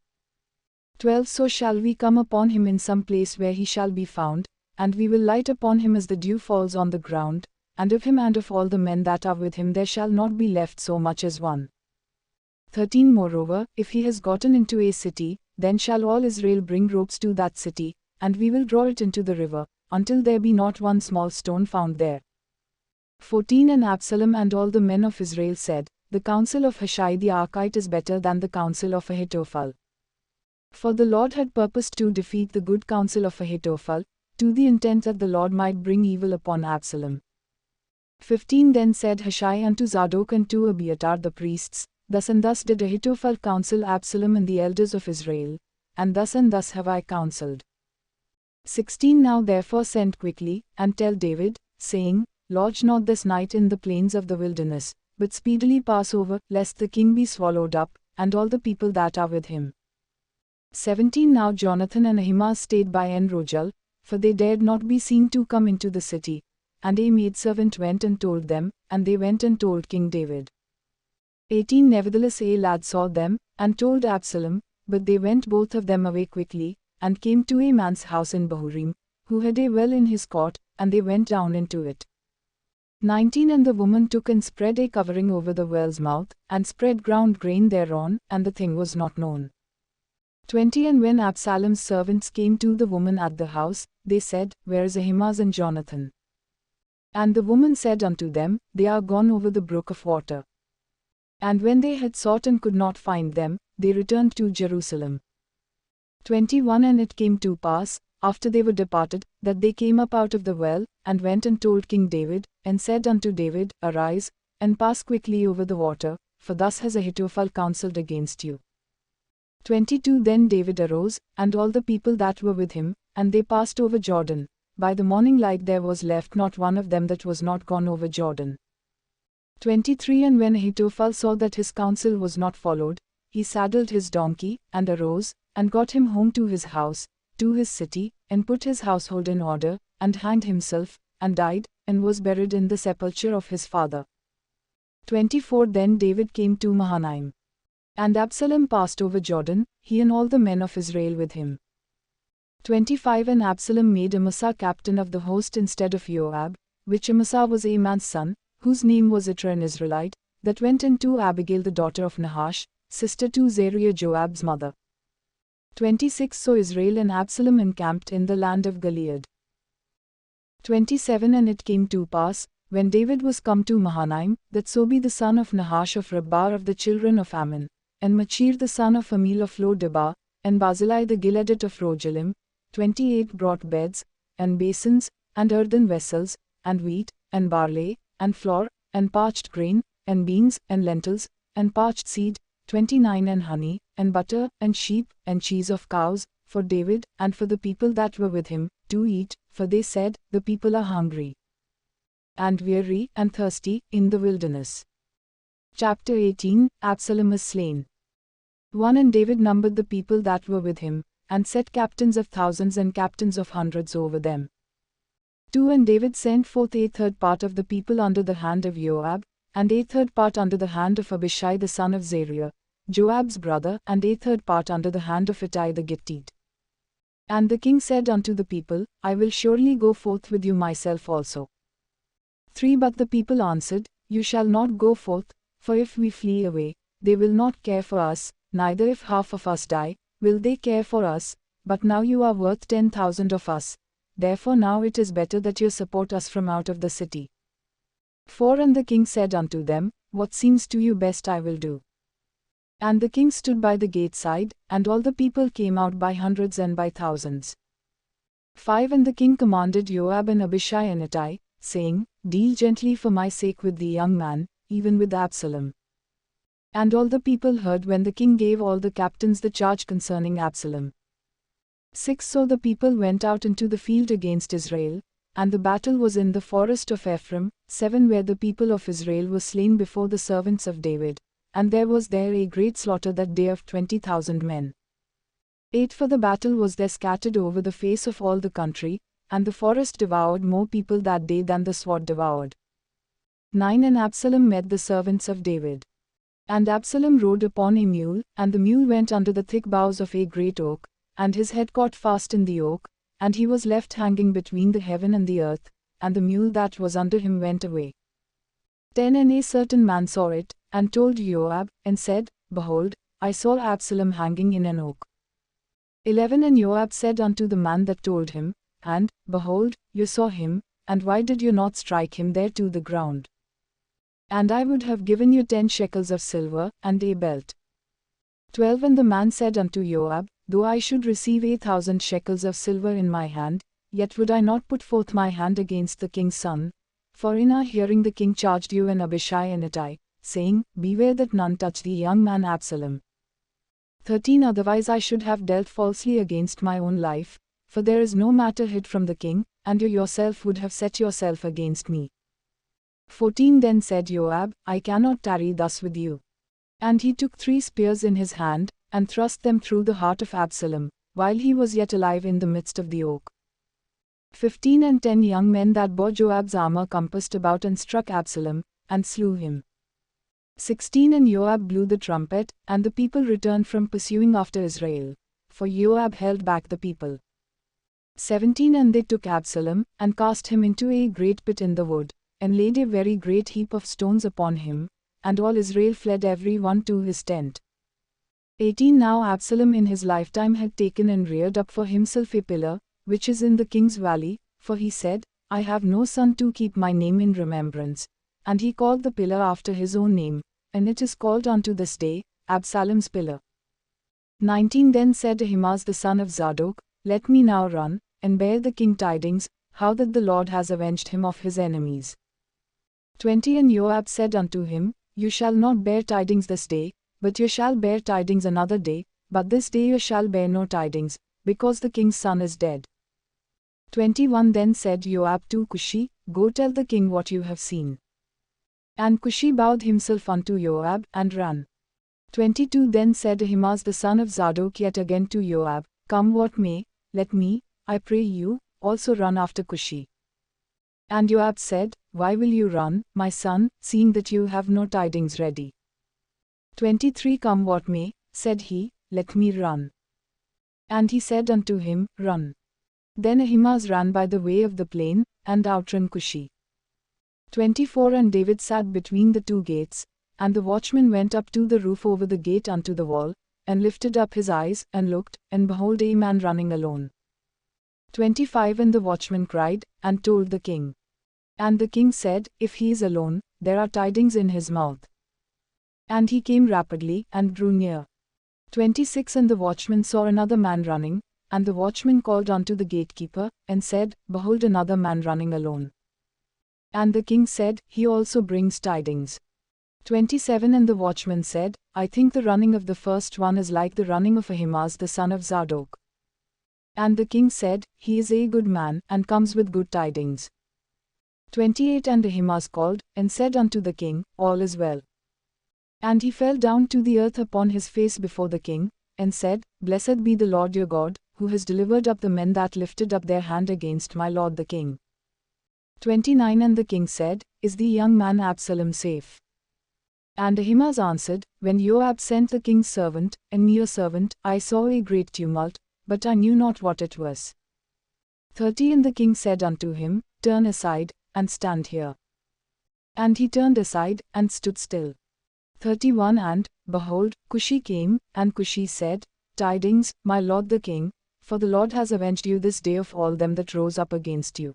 12 So shall we come upon him in some place where he shall be found, and we will light upon him as the dew falls on the ground, and of him and of all the men that are with him there shall not be left so much as one. 13 Moreover, if he has gotten into a city, then shall all Israel bring ropes to that city, and we will draw it into the river, until there be not one small stone found there. 14 And Absalom and all the men of Israel said, The counsel of Hushai the Archite is better than the counsel of Ahithophel. For the Lord had purposed to defeat the good counsel of Ahithophel, to the intent that the Lord might bring evil upon Absalom. 15 Then said Hushai unto Zadok and to Abiathar the priests, Thus and thus did Ahithophel counsel Absalom and the elders of Israel, and thus have I counselled. 16 Now therefore send quickly, and tell David, saying, Lodge not this night in the plains of the wilderness, but speedily pass over, lest the king be swallowed up, and all the people that are with him. 17 Now Jonathan and Ahimaaz stayed by En-Rogel, for they dared not be seen to come into the city, and a maidservant went and told them, and they went and told King David. 18 Nevertheless a lad saw them, and told Absalom, but they went both of them away quickly, and came to a man's house in Bahurim, who had a well in his court, and they went down into it. 19 And the woman took and spread a covering over the well's mouth, and spread ground grain thereon, and the thing was not known. 20 And when Absalom's servants came to the woman at the house, they said, Where is Ahimaaz and Jonathan? And the woman said unto them, They are gone over the brook of water. And when they had sought and could not find them, they returned to Jerusalem. 21 And it came to pass, after they were departed, that they came up out of the well, and went and told King David, and said unto David, Arise, and pass quickly over the water, for thus has Ahithophel counselled against you. 22 Then David arose, and all the people that were with him, and they passed over Jordan. By the morning light there was left not one of them that was not gone over Jordan. 23 And when Ahithophel saw that his counsel was not followed, he saddled his donkey, and arose, and got him home to his house, to his city, and put his household in order, and hanged himself, and died, and was buried in the sepulchre of his father. 24 Then David came to Mahanaim. And Absalom passed over Jordan, he and all the men of Israel with him. 25 And Absalom made Amasa captain of the host instead of Joab, which Amasa was a man's son, whose name was Itra an Israelite, that went in to Abigail the daughter of Nahash, sister to Zeruiah Joab's mother. 26 So Israel and Absalom encamped in the land of Gilead. 27 And it came to pass, when David was come to Mahanaim, that Sobi the son of Nahash of Rabbah of the children of Ammon, and Machir the son of Amil of Lo-Debar, and Barzillai the Gileadite of Rogelim, 28 brought beds, and basins, and earthen vessels, and wheat, and barley, and flour, and parched grain, and beans, and lentils, and parched seed, 29 And honey, and butter, and sheep, and cheese of cows, for David, and for the people that were with him, to eat, for they said, The people are hungry and weary, and thirsty, in the wilderness. Chapter 18 Absalom is slain. 1 And David numbered the people that were with him, and set captains of thousands and captains of hundreds over them. 2 And David sent forth a third part of the people under the hand of Joab, and a third part under the hand of Abishai the son of Zeruiah, Joab's brother, and a third part under the hand of Ittai the Gittite. And the king said unto the people, I will surely go forth with you myself also. 3 But the people answered, You shall not go forth, for if we flee away, they will not care for us, neither if half of us die, will they care for us, but now you are worth 10,000 of us, therefore now it is better that you support us from out of the city. 4 And the king said unto them, What seems to you best I will do. And the king stood by the gate side, and all the people came out by hundreds and by thousands. 5 And the king commanded Joab and Abishai and Ittai, saying, Deal gently for my sake with the young man, even with Absalom. And all the people heard when the king gave all the captains the charge concerning Absalom. 6 So the people went out into the field against Israel, and the battle was in the forest of Ephraim. 7 Where the people of Israel were slain before the servants of David, and there was there a great slaughter that day of 20,000 men. 8 For the battle was there scattered over the face of all the country, and the forest devoured more people that day than the sword devoured. 9 And Absalom met the servants of David. And Absalom rode upon a mule, and the mule went under the thick boughs of a great oak, and his head caught fast in the oak, and he was left hanging between the heaven and the earth, and the mule that was under him went away. 10 And a certain man saw it, and told Joab, and said, Behold, I saw Absalom hanging in an oak. 11 And Joab said unto the man that told him, And, behold, you saw him, and why did you not strike him there to the ground? And I would have given you 10 shekels of silver, and a belt. 12 And the man said unto Joab, Though I should receive 1,000 shekels of silver in my hand, yet would I not put forth my hand against the king's son. For in our hearing the king charged you and Abishai and Ittai, saying, Beware that none touch the young man Absalom. 13 Otherwise I should have dealt falsely against my own life, for there is no matter hid from the king, and you yourself would have set yourself against me. 14 Then said Joab, I cannot tarry thus with you. And he took 3 spears in his hand, and thrust them through the heart of Absalom, while he was yet alive in the midst of the oak. 15 And 10 young men that bore Joab's armor compassed about and struck Absalom, and slew him. 16 And Joab blew the trumpet, and the people returned from pursuing after Israel, for Joab held back the people. 17 And they took Absalom, and cast him into a great pit in the wood, and laid a very great heap of stones upon him, and all Israel fled every one to his tent. 18 Now Absalom in his lifetime had taken and reared up for himself a pillar, which is in the king's valley, for he said, I have no son to keep my name in remembrance. And he called the pillar after his own name, and it is called unto this day, Absalom's pillar. 19 Then said Ahimaaz the son of Zadok, Let me now run, and bear the king tidings, how that the Lord has avenged him of his enemies. 20 And Joab said unto him, You shall not bear tidings this day, but you shall bear tidings another day, but this day you shall bear no tidings, because the king's son is dead. 21 Then said Joab to Cushi, Go tell the king what you have seen. And Cushi bowed himself unto Joab, and ran. 22 Then said Ahimaaz the son of Zadok yet again to Joab, Come what may, let me, I pray you, also run after Cushi. And Joab said, Why will you run, my son, seeing that you have no tidings ready? 23 Come what may, said he, let me run. And he said unto him, Run. Then Ahimaaz ran by the way of the plain, and outran Cushi. 24 And David sat between the 2 gates, and the watchman went up to the roof over the gate unto the wall, and lifted up his eyes, and looked, and behold a man running alone. 25 And the watchman cried, and told the king. And the king said, If he is alone, there are tidings in his mouth. And he came rapidly, and drew near. 26 And the watchman saw another man running, and the watchman called unto the gatekeeper, and said, Behold another man running alone. And the king said, He also brings tidings. 27 And the watchman said, I think the running of the first one is like the running of Ahimaaz the son of Zadok. And the king said, He is a good man, and comes with good tidings. 28 And Ahimaaz called, and said unto the king, All is well. And he fell down to the earth upon his face before the king, and said, Blessed be the Lord your God, who has delivered up the men that lifted up their hand against my lord the king. 29 And the king said, Is the young man Absalom safe? And Ahimaaz answered, When Joab sent the king's servant, and me your servant, I saw a great tumult, but I knew not what it was. 30 And the king said unto him, Turn aside, and stand here. And he turned aside, and stood still. 31 And, behold, Cushi came, and Cushi said, Tidings, my lord the king, for the Lord has avenged you this day of all them that rose up against you.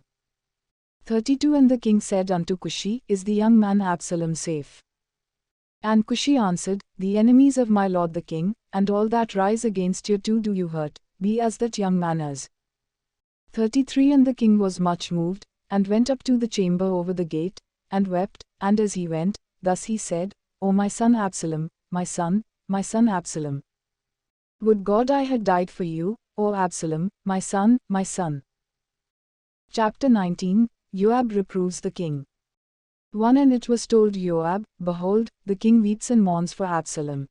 32 And the king said unto Cushi, Is the young man Absalom safe? And Cushi answered, The enemies of my lord the king, and all that rise against you too do you hurt, be as that young man is. 33 And the king was much moved, and went up to the chamber over the gate, and wept, and as he went, thus he said, O my son Absalom, my son Absalom. Would God I had died for you, O Absalom, my son, my son. Chapter 19, Joab reproves the king. 1 And it was told Joab, Behold, the king weeps and mourns for Absalom.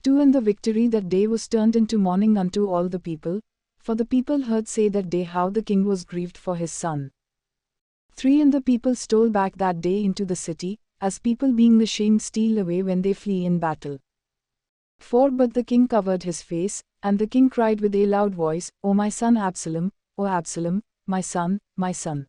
2 And the victory that day was turned into mourning unto all the people, for the people heard say that day how the king was grieved for his son. 3 And the people stole back that day into the city, as people being ashamed steal away when they flee in battle. 4 But the king covered his face, and the king cried with a loud voice, O my son Absalom, O Absalom, my son, my son.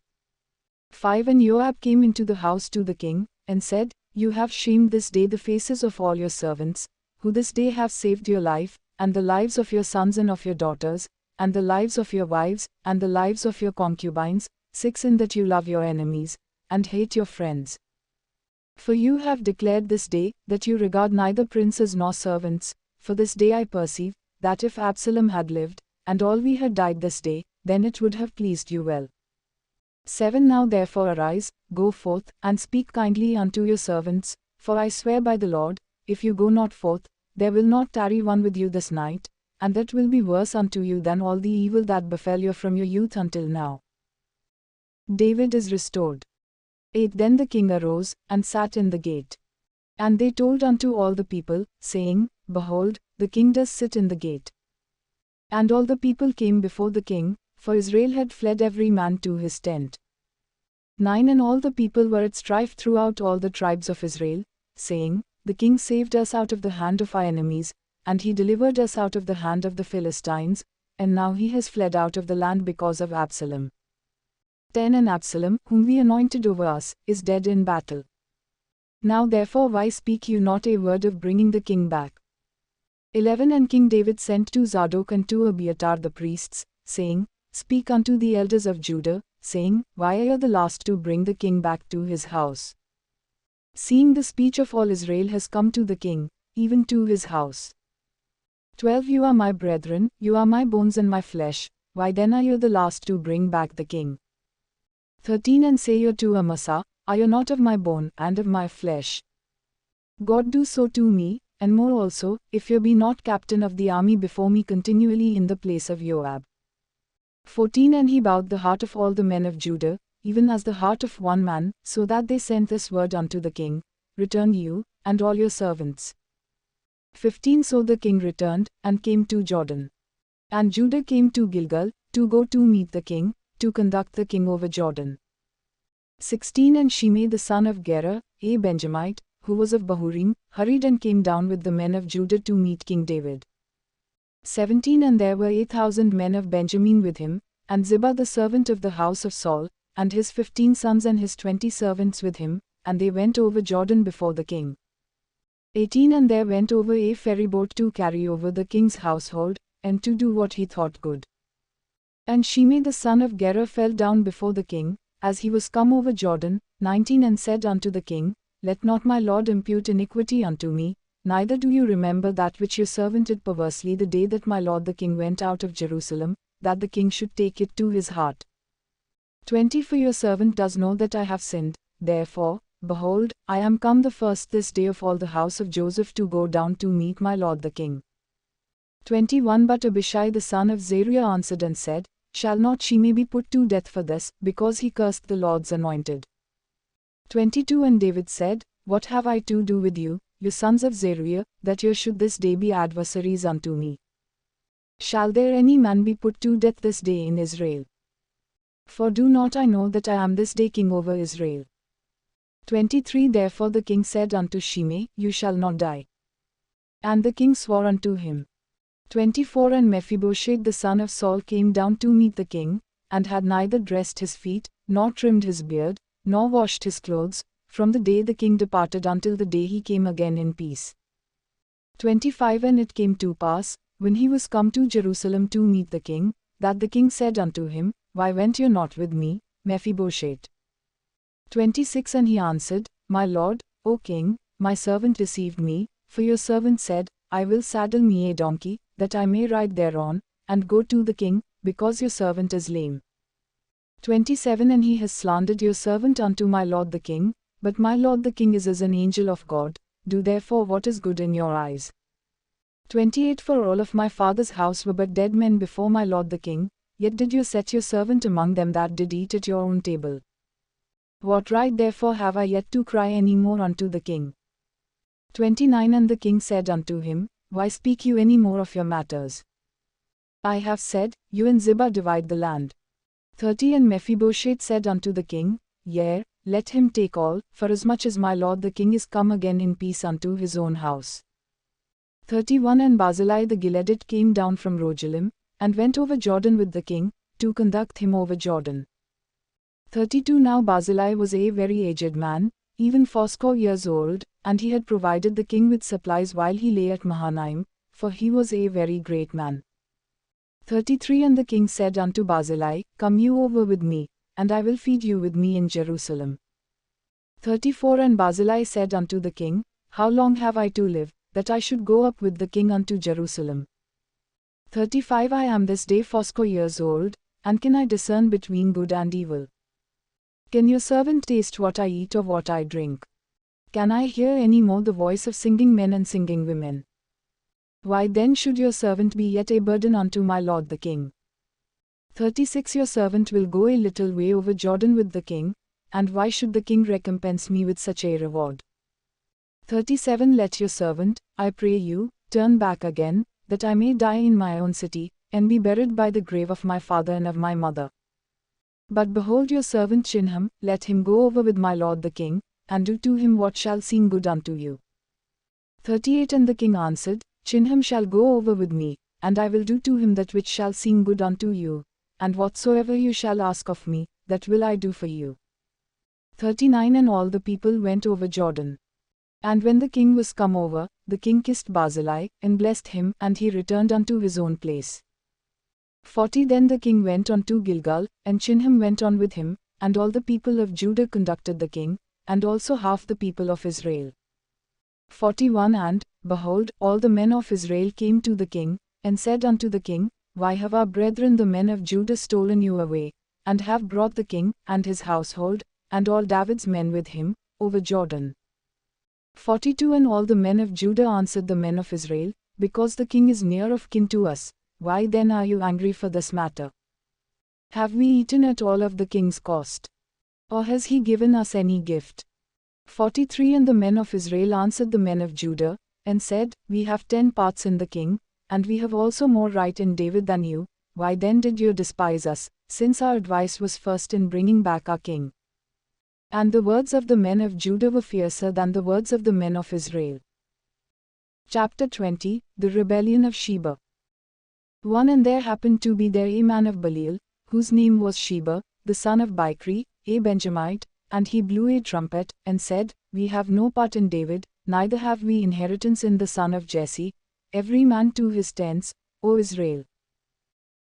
5 And Joab came into the house to the king, and said, You have shamed this day the faces of all your servants, who this day have saved your life, and the lives of your sons and of your daughters, and the lives of your wives, and the lives of your concubines. 6 In that you love your enemies, and hate your friends. For you have declared this day, that you regard neither princes nor servants, for this day I perceive, that if Absalom had lived, and all we had died this day, then it would have pleased you well. 7 Now therefore arise, go forth, and speak kindly unto your servants, for I swear by the Lord, if you go not forth, there will not tarry one with you this night, and that will be worse unto you than all the evil that befell you from your youth until now. David is restored. 8 Then the king arose, and sat in the gate. And they told unto all the people, saying, Behold, the king does sit in the gate. And all the people came before the king, for Israel had fled every man to his tent. 9 And all the people were at strife throughout all the tribes of Israel, saying, The king saved us out of the hand of our enemies, and he delivered us out of the hand of the Philistines, and now he has fled out of the land because of Absalom. 10 And Absalom, whom we anointed over us, is dead in battle. Now therefore why speak you not a word of bringing the king back? 11 And King David sent to Zadok and to Abiathar the priests, saying, Speak unto the elders of Judah, saying, Why are you the last to bring the king back to his house? Seeing the speech of all Israel has come to the king, even to his house. 12 You are my brethren, you are my bones and my flesh, why then are you the last to bring back the king? 13 And say you to Amasa, Are you not of my bone, and of my flesh? God do so to me, and more also, if you be not captain of the army before me continually in the place of Joab. 14 And he bowed the heart of all the men of Judah, even as the heart of one man, so that they sent this word unto the king, Return you, and all your servants. 15 So the king returned, and came to Jordan. And Judah came to Gilgal, to go to meet the king, to conduct the king over Jordan. 16 And Shimei the son of Gera, a Benjamite, who was of Bahurim, hurried and came down with the men of Judah to meet King David. 17 And there were 8,000 men of Benjamin with him, and Ziba the servant of the house of Saul, and his 15 sons and his 20 servants with him, and they went over Jordan before the king. 18 And there went over a ferryboat to carry over the king's household, and to do what he thought good. And Shimei the son of Gera fell down before the king, as he was come over Jordan. 19 And said unto the king, Let not my lord impute iniquity unto me, neither do you remember that which your servant did perversely the day that my lord the king went out of Jerusalem, that the king should take it to his heart. 20 For your servant does know that I have sinned, therefore, behold, I am come the first this day of all the house of Joseph to go down to meet my lord the king. 21 But Abishai the son of Zeruiah answered and said, Shall not Shimei be put to death for this, because he cursed the Lord's anointed? 22 And David said, What have I to do with you, you sons of Zeruiah, that you should this day be adversaries unto me? Shall there any man be put to death this day in Israel? For do not I know that I am this day king over Israel? 23 Therefore the king said unto Shimei, You shall not die. And the king swore unto him. 24 And Mephibosheth the son of Saul came down to meet the king, and had neither dressed his feet, nor trimmed his beard, nor washed his clothes, from the day the king departed until the day he came again in peace. 25 And it came to pass, when he was come to Jerusalem to meet the king, that the king said unto him, Why went you not with me, Mephibosheth? 26 And he answered, My lord, O king, my servant deceived me, for your servant said, I will saddle me a donkey, that I may ride thereon, and go to the king, because your servant is lame. 27 And he has slandered your servant unto my lord the king, but my lord the king is as an angel of God, do therefore what is good in your eyes. 28 For all of my father's house were but dead men before my lord the king, yet did you set your servant among them that did eat at your own table. What right therefore have I yet to cry any more unto the king? 29 And the king said unto him, Why speak you any more of your matters? I have said, you and Ziba divide the land. 30 And Mephibosheth said unto the king, Yea, let him take all, forasmuch as my lord the king is come again in peace unto his own house. 31 And Barzillai the Gileadite came down from Rogelim, and went over Jordan with the king, to conduct him over Jordan. 32 Now Barzillai was a very aged man, even fourscore years old, and he had provided the king with supplies while he lay at Mahanaim, for he was a very great man. 33 And the king said unto Barzillai, Come you over with me, and I will feed you with me in Jerusalem. 34 And Barzillai said unto the king, How long have I to live, that I should go up with the king unto Jerusalem? 35 I am this day fourscore years old, and can I discern between good and evil? Can your servant taste what I eat or what I drink? Can I hear any more the voice of singing men and singing women? Why then should your servant be yet a burden unto my lord the king? 36 Your servant will go a little way over Jordan with the king, and why should the king recompense me with such a reward? 37 Let your servant, I pray you, turn back again, that I may die in my own city, and be buried by the grave of my father and of my mother. But behold your servant Chinham, let him go over with my lord the king, and do to him what shall seem good unto you. 38 And the king answered, Chinham shall go over with me, and I will do to him that which shall seem good unto you, and whatsoever you shall ask of me, that will I do for you. 39 And all the people went over Jordan. And when the king was come over, the king kissed Barzillai, and blessed him, and he returned unto his own place. 40 Then the king went on to Gilgal, and Chinham went on with him, and all the people of Judah conducted the king, and also half the people of Israel. 41 And, behold, all the men of Israel came to the king, and said unto the king, Why have our brethren the men of Judah stolen you away, and have brought the king, and his household, and all David's men with him, over Jordan? 42 And all the men of Judah answered the men of Israel, Because the king is near of kin to us, why then are you angry for this matter? Have we eaten at all of the king's cost? Or has he given us any gift? 43 And the men of Israel answered the men of Judah, and said, We have 10 parts in the king, and we have also more right in David than you, why then did you despise us, since our advice was first in bringing back our king? And the words of the men of Judah were fiercer than the words of the men of Israel. Chapter 20 The Rebellion of Sheba. 1 And there happened to be there a man of Belial, whose name was Sheba, the son of Bichri, a Benjamite, and he blew a trumpet, and said, We have no part in David, neither have we inheritance in the son of Jesse, every man to his tents, O Israel.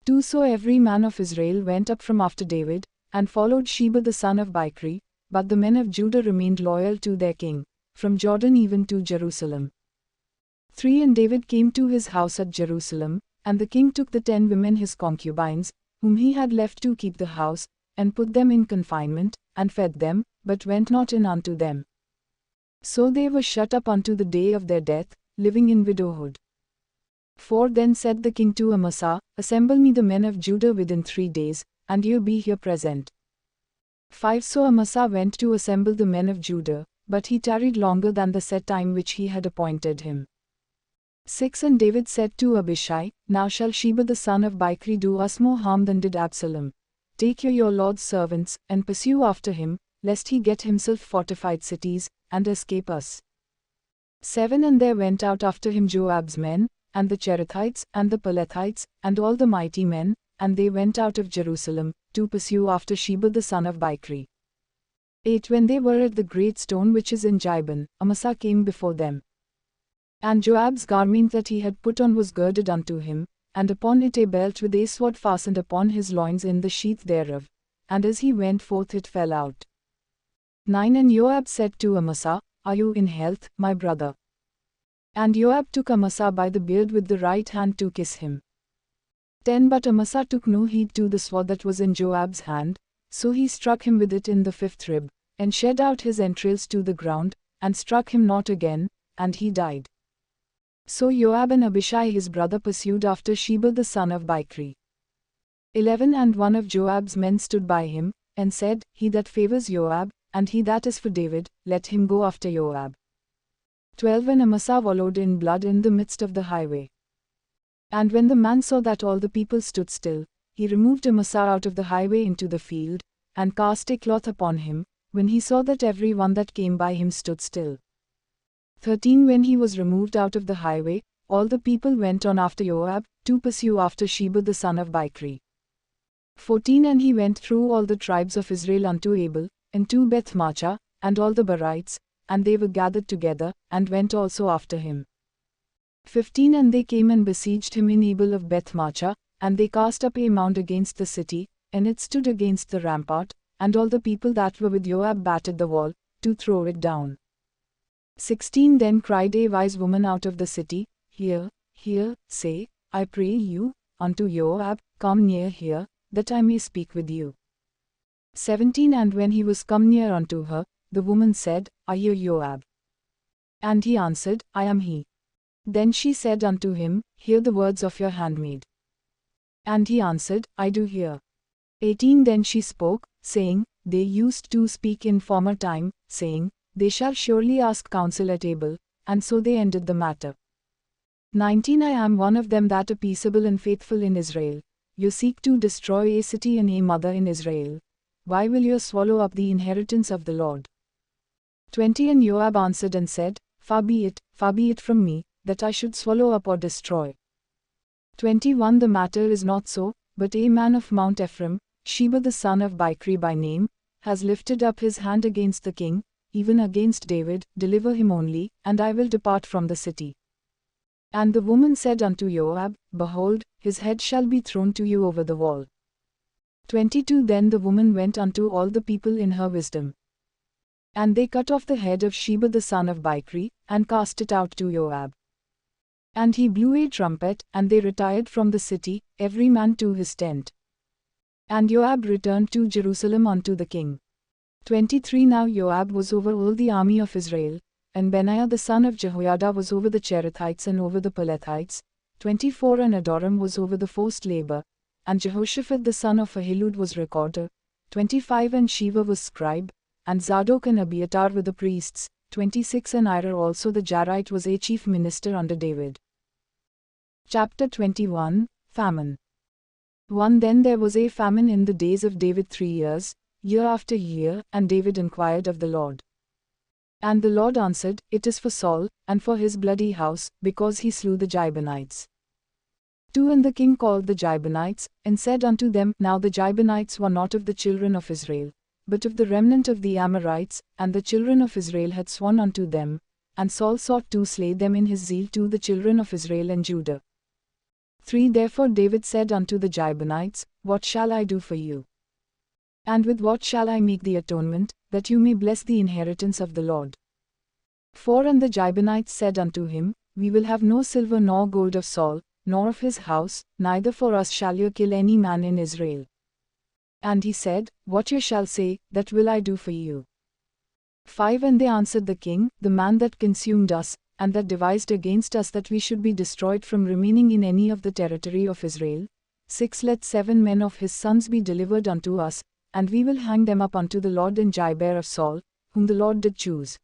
2 So every man of Israel went up from after David, and followed Sheba the son of Bichri, but the men of Judah remained loyal to their king, from Jordan even to Jerusalem. 3 And David came to his house at Jerusalem, and the king took the 10 women his concubines, whom he had left to keep the house, and put them in confinement, and fed them, but went not in unto them. So they were shut up unto the day of their death, living in widowhood. 4 Then said the king to Amasa, Assemble me the men of Judah within 3 days, and you be here present. 5 So Amasa went to assemble the men of Judah, but he tarried longer than the set time which he had appointed him. 6 And David said to Abishai, Now shall Sheba the son of Bichri do us more harm than did Absalom. Take your lord's servants, and pursue after him, lest he get himself fortified cities, and escape us. 7 And there went out after him Joab's men, and the Cherethites, and the Pelethites, and all the mighty men, and they went out of Jerusalem, to pursue after Sheba the son of Bichri. 8 When they were at the great stone which is in Gibeon, Amasa came before them. And Joab's garment that he had put on was girded unto him, and upon it a belt with a sword fastened upon his loins in the sheath thereof, and as he went forth it fell out. 9 And Joab said to Amasa, Are you in health, my brother? And Joab took Amasa by the beard with the right hand to kiss him. 10 But Amasa took no heed to the sword that was in Joab's hand, so he struck him with it in the 5th rib, and shed out his entrails to the ground, and struck him not again, and he died. So Joab and Abishai his brother pursued after Sheba the son of Bichri. 11 And one of Joab's men stood by him, and said, He that favors Joab, and he that is for David, let him go after Joab. 12 And Amasa wallowed in blood in the midst of the highway. And when the man saw that all the people stood still, he removed Amasa out of the highway into the field, and cast a cloth upon him, when he saw that every one that came by him stood still. 13 When he was removed out of the highway, all the people went on after Joab, to pursue after Sheba the son of Bichri. 14 And he went through all the tribes of Israel unto Abel, and to Beth-maachah, and all the Barites, and they were gathered together, and went also after him. 15 And they came and besieged him in Abel of Beth-maachah, and they cast up a mound against the city, and it stood against the rampart, and all the people that were with Joab battered the wall, to throw it down. 16 Then cried a wise woman out of the city, Hear, hear, say, I pray you, unto Joab, Come near here, that I may speak with you. 17 And when he was come near unto her, the woman said, Are you Joab? And he answered, I am he. Then she said unto him, Hear the words of your handmaid. And he answered, I do hear. 18 Then she spoke, saying, They used to speak in former time, saying, They shall surely ask counsel at Abel, and so they ended the matter. 19 I am one of them that are peaceable and faithful in Israel. You seek to destroy a city and a mother in Israel. Why will you swallow up the inheritance of the Lord? 20 And Joab answered and said, far be it from me, that I should swallow up or destroy. 21 The matter is not so, but a man of Mount Ephraim, Sheba the son of Bichri by name, has lifted up his hand against the king, even against David. Deliver him only, and I will depart from the city. And the woman said unto Joab, Behold, his head shall be thrown to you over the wall. 22 Then the woman went unto all the people in her wisdom. And they cut off the head of Sheba the son of Bichri, and cast it out to Joab. And he blew a trumpet, and they retired from the city, every man to his tent. And Joab returned to Jerusalem unto the king. 23 Now Joab was over all the army of Israel, and Benaiah the son of Jehoiada was over the Cherethites and over the Pelethites. 24 And Adoram was over the forced labor, and Jehoshaphat the son of Ahilud was recorder. 25 And Sheva was scribe, and Zadok and Abiatar were the priests. 26 And Ira also the Jarite was a chief minister under David. Chapter 21 Famine. 1 Then there was a famine in the days of David 3 years, year after year, and David inquired of the Lord. And the Lord answered, It is for Saul, and for his bloody house, because he slew the Gibeonites. 2 And the king called the Gibeonites, and said unto them, Now the Gibeonites were not of the children of Israel, but of the remnant of the Amorites, and the children of Israel had sworn unto them, and Saul sought to slay them in his zeal to the children of Israel and Judah. 3 Therefore David said unto the Gibeonites, What shall I do for you? And with what shall I make the atonement, that you may bless the inheritance of the Lord? 4 And the Gibeonites said unto him, We will have no silver nor gold of Saul, nor of his house, neither for us shall you kill any man in Israel. And he said, What you shall say, that will I do for you. 5 And they answered the king, The man that consumed us, and that devised against us that we should be destroyed from remaining in any of the territory of Israel. 6 Let 7 men of his sons be delivered unto us, and we will hang them up unto the Lord in Gibeah of Saul, whom the Lord did choose.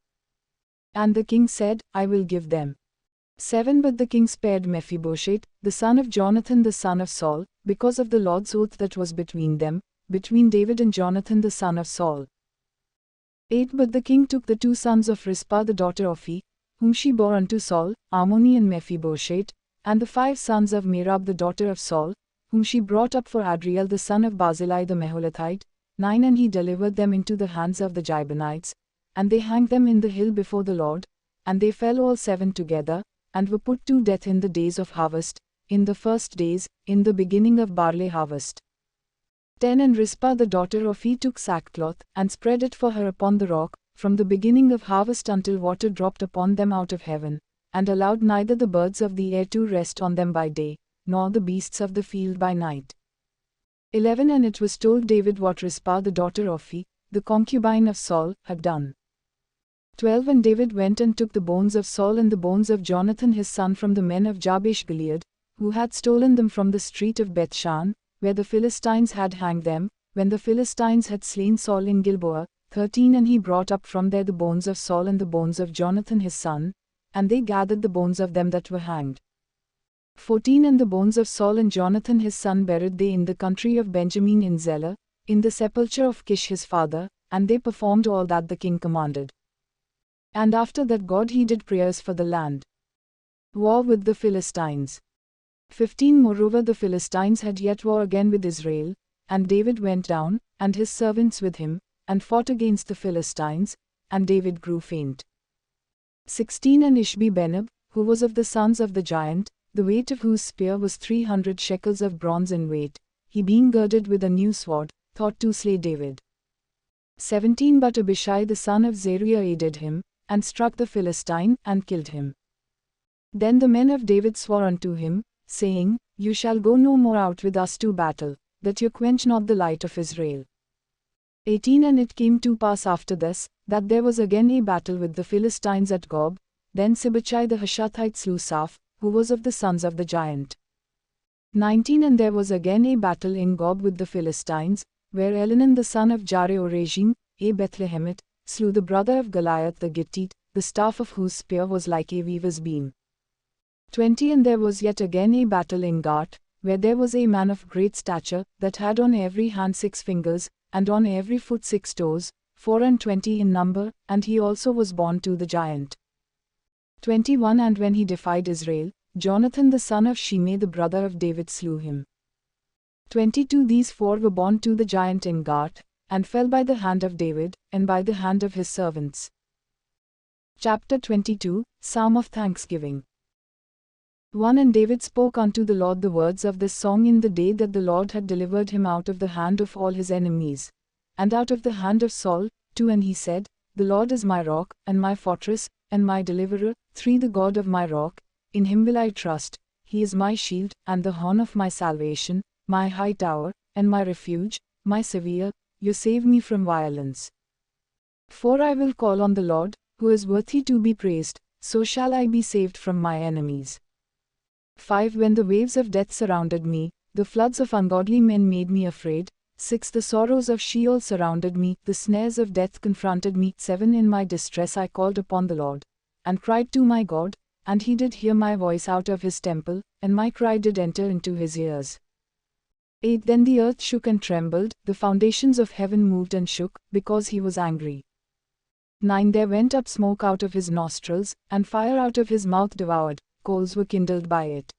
And the king said, I will give them. 7 But the king spared Mephibosheth, the son of Jonathan the son of Saul, because of the Lord's oath that was between them, between David and Jonathan the son of Saul. 8 But the king took the 2 sons of Rizpah the daughter of He, whom she bore unto Saul, Ammoni and Mephibosheth, and the 5 sons of Merab the daughter of Saul, whom she brought up for Adriel the son of Barzillai the Meholathite. 9 And he delivered them into the hands of the Gibeonites, and they hanged them in the hill before the Lord, and they fell all 7 together, and were put to death in the days of harvest, in the first days, in the beginning of barley harvest. 10 And Rizpah the daughter of He took sackcloth, and spread it for her upon the rock, from the beginning of harvest until water dropped upon them out of heaven, and allowed neither the birds of the air to rest on them by day, nor the beasts of the field by night. 11 And it was told David what Rizpah the daughter of He, the concubine of Saul, had done. 12 And David went and took the bones of Saul and the bones of Jonathan his son from the men of Jabesh Gilead, who had stolen them from the street of Bethshan, where the Philistines had hanged them, when the Philistines had slain Saul in Gilboa. 13 And he brought up from there the bones of Saul and the bones of Jonathan his son, and they gathered the bones of them that were hanged. 14 And the bones of Saul and Jonathan his son buried they in the country of Benjamin in Zelah, in the sepulchre of Kish his father, and they performed all that the king commanded. And after that God heeded prayers for the land. War with the Philistines. 15 Moreover the Philistines had yet war again with Israel, and David went down, and his servants with him, and fought against the Philistines, and David grew faint. 16 And Ishbi-Benob, who was of the sons of the giant, the weight of whose spear was 300 shekels of bronze in weight, he being girded with a new sword, thought to slay David. 17 But Abishai the son of Zeruiah aided him, and struck the Philistine, and killed him. Then the men of David swore unto him, saying, You shall go no more out with us to battle, that you quench not the light of Israel. 18 And it came to pass after this, that there was again a battle with the Philistines at Gob. Then Sibbechai the Hushathite slew Saph, who was of the sons of the giant. 19 And there was again a battle in Gob with the Philistines, where Elhanan the son of Jaare-Oregim, a Bethlehemite, slew the brother of Goliath the Gittite, the staff of whose spear was like a weaver's beam. 20 And there was yet again a battle in Gath, where there was a man of great stature, that had on every hand 6 fingers, and on every foot 6 toes, 24 in number, and he also was born to the giant. 21 And when he defied Israel, Jonathan the son of Shimei the brother of David slew him. 22 These 4 were born to the giant in Gath, and fell by the hand of David, and by the hand of his servants. Chapter 22, Psalm of Thanksgiving. 1 And David spoke unto the Lord the words of this song in the day that the Lord had delivered him out of the hand of all his enemies, and out of the hand of Saul. 2 And he said, The Lord is my rock, and my fortress, and my deliverer. 3 The God of my rock, in him will I trust, he is my shield, and the horn of my salvation, my high tower, and my refuge, my savior, you save me from violence. 4 I will call on the Lord, who is worthy to be praised, so shall I be saved from my enemies. 5 When the waves of death surrounded me, the floods of ungodly men made me afraid. 6 The sorrows of Sheol surrounded me, the snares of death confronted me. 7 In my distress I called upon the Lord, and cried to my God, and he did hear my voice out of his temple, and my cry did enter into his ears. 8 Then the earth shook and trembled, the foundations of heaven moved and shook, because he was angry. 9 There went up smoke out of his nostrils, and fire out of his mouth devoured, coals were kindled by it.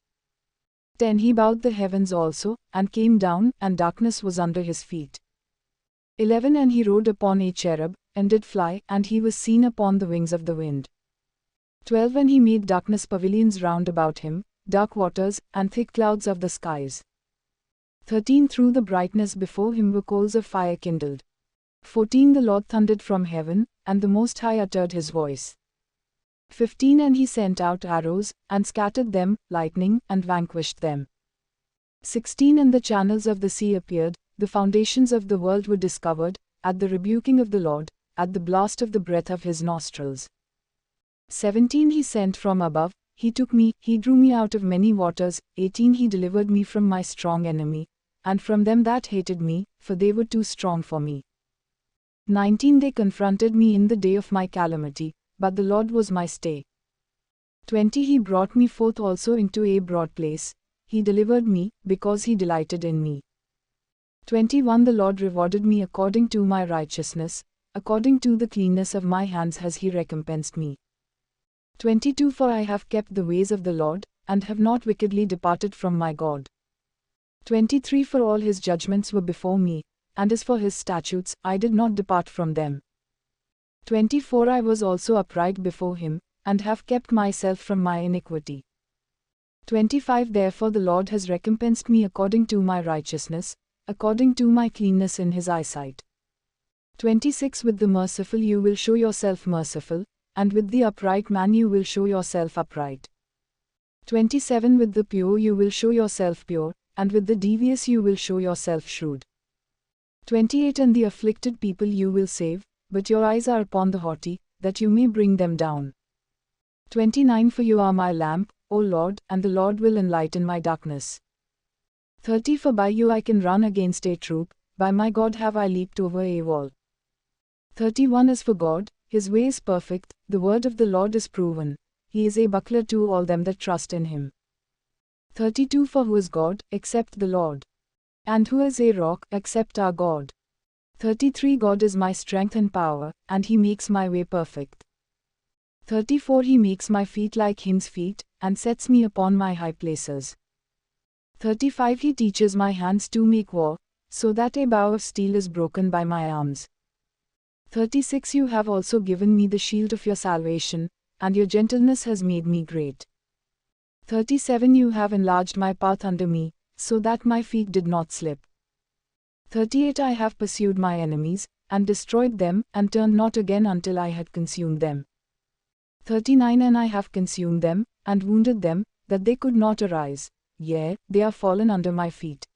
10 He bowed the heavens also, and came down, and darkness was under his feet. 11 And he rode upon a cherub, and did fly, and he was seen upon the wings of the wind. 12 And he made darkness pavilions round about him, dark waters, and thick clouds of the skies. 13 Through the brightness before him were coals of fire kindled. 14 The Lord thundered from heaven, and the Most High uttered his voice. 15 And he sent out arrows, and scattered them, lightning, and vanquished them. 16 And the channels of the sea appeared, the foundations of the world were discovered, at the rebuking of the Lord, at the blast of the breath of his nostrils. 17 He sent from above, he took me, he drew me out of many waters. 18 He delivered me from my strong enemy, and from them that hated me, for they were too strong for me. 19 They confronted me in the day of my calamity, but the Lord was my stay. 20 He brought me forth also into a broad place, he delivered me, because he delighted in me. 21 The Lord rewarded me according to my righteousness, according to the cleanness of my hands has he recompensed me. 22 For I have kept the ways of the Lord, and have not wickedly departed from my God. 23 For all his judgments were before me, and as for his statutes, I did not depart from them. 24 I was also upright before him, and have kept myself from my iniquity. 25 Therefore the Lord has recompensed me according to my righteousness, according to my cleanness in his eyesight. 26 With the merciful you will show yourself merciful, and with the upright man you will show yourself upright. 27 With the pure you will show yourself pure, and with the devious you will show yourself shrewd. 28 And the afflicted people you will save, but your eyes are upon the haughty, that you may bring them down. 29 For you are my lamp, O Lord, and the Lord will enlighten my darkness. 30 For by you I can run against a troop, by my God have I leaped over a wall. 31 As for God, his way is perfect, the word of the Lord is proven, he is a buckler to all them that trust in him. 32 For who is God, except the Lord? And who is a rock, except our God? 33 God is my strength and power, and He makes my way perfect. 34 He makes my feet like hinds' feet, and sets me upon my high places. 35 He teaches my hands to make war, so that a bow of steel is broken by my arms. 36 You have also given me the shield of your salvation, and your gentleness has made me great. 37 You have enlarged my path under me, so that my feet did not slip. 38 I have pursued my enemies, and destroyed them, and turned not again until I had consumed them. 39 And I have consumed them, and wounded them, that they could not arise, yea, they are fallen under my feet.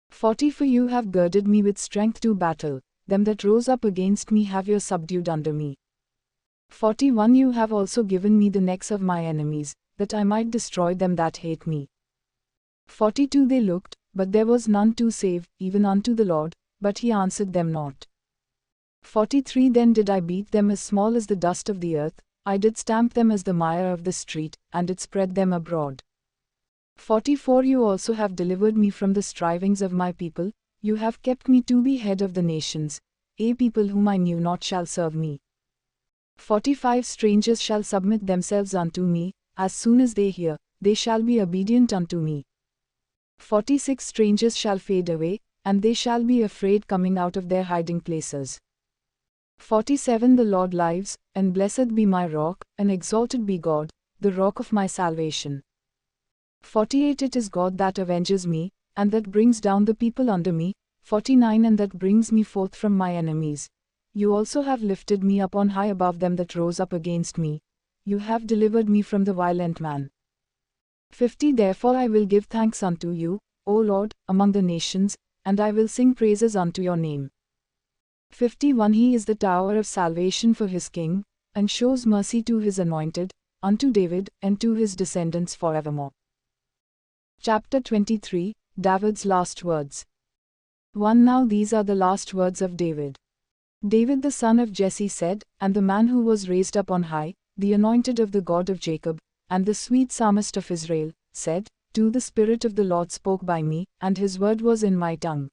40 For you have girded me with strength to battle, them that rose up against me have you subdued under me. 41 You have also given me the necks of my enemies, that I might destroy them that hate me. 42 They looked, but there was none to save, even unto the Lord, but He answered them not. 43 Then did I beat them as small as the dust of the earth, I did stamp them as the mire of the street, and did spread them abroad. 44 You also have delivered me from the strivings of my people, you have kept me to be head of the nations, a people whom I knew not shall serve me. 45 Strangers shall submit themselves unto me, as soon as they hear, they shall be obedient unto me. 46 Strangers shall fade away, and they shall be afraid coming out of their hiding places. 47 The Lord lives, and blessed be my rock, and exalted be God, the rock of my salvation. 48 It is God that avenges me, and that brings down the people under me. 49 And that brings me forth from my enemies. You also have lifted me up on high above them that rose up against me. You have delivered me from the violent man. 50 Therefore I will give thanks unto you, O Lord, among the nations, and I will sing praises unto your name. 51 He is the tower of salvation for his king, and shows mercy to his anointed, unto David, and to his descendants forevermore. Chapter 23 David's last words. 1 Now these are the last words of David. David the son of Jesse said, and the man who was raised up on high, the anointed of the God of Jacob, and the sweet psalmist of Israel, said, The Spirit of the Lord spoke by me, and his word was in my tongue.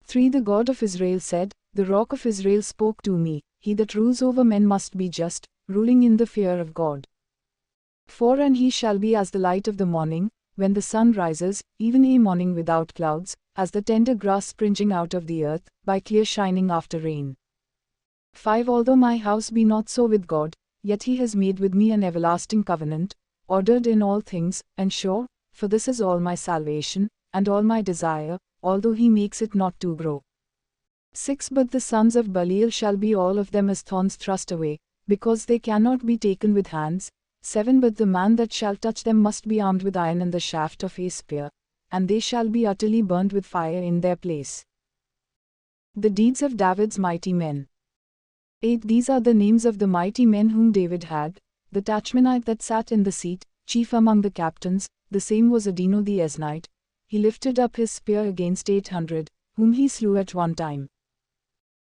3 The God of Israel said, The rock of Israel spoke to me, he that rules over men must be just, ruling in the fear of God. 4 And he shall be as the light of the morning, when the sun rises, even a morning without clouds, as the tender grass springing out of the earth, by clear shining after rain. 5 Although my house be not so with God, yet he has made with me an everlasting covenant, ordered in all things, and sure, for this is all my salvation, and all my desire, although he makes it not to grow. 6 But the sons of Belial shall be all of them as thorns thrust away, because they cannot be taken with hands. 7 But the man that shall touch them must be armed with iron and the shaft of a spear, and they shall be utterly burned with fire in their place. The deeds of David's mighty men. 8 These are the names of the mighty men whom David had: the Tachmonite that sat in the seat, chief among the captains, the same was Adino the Eznite. He lifted up his spear against 800, whom he slew at one time.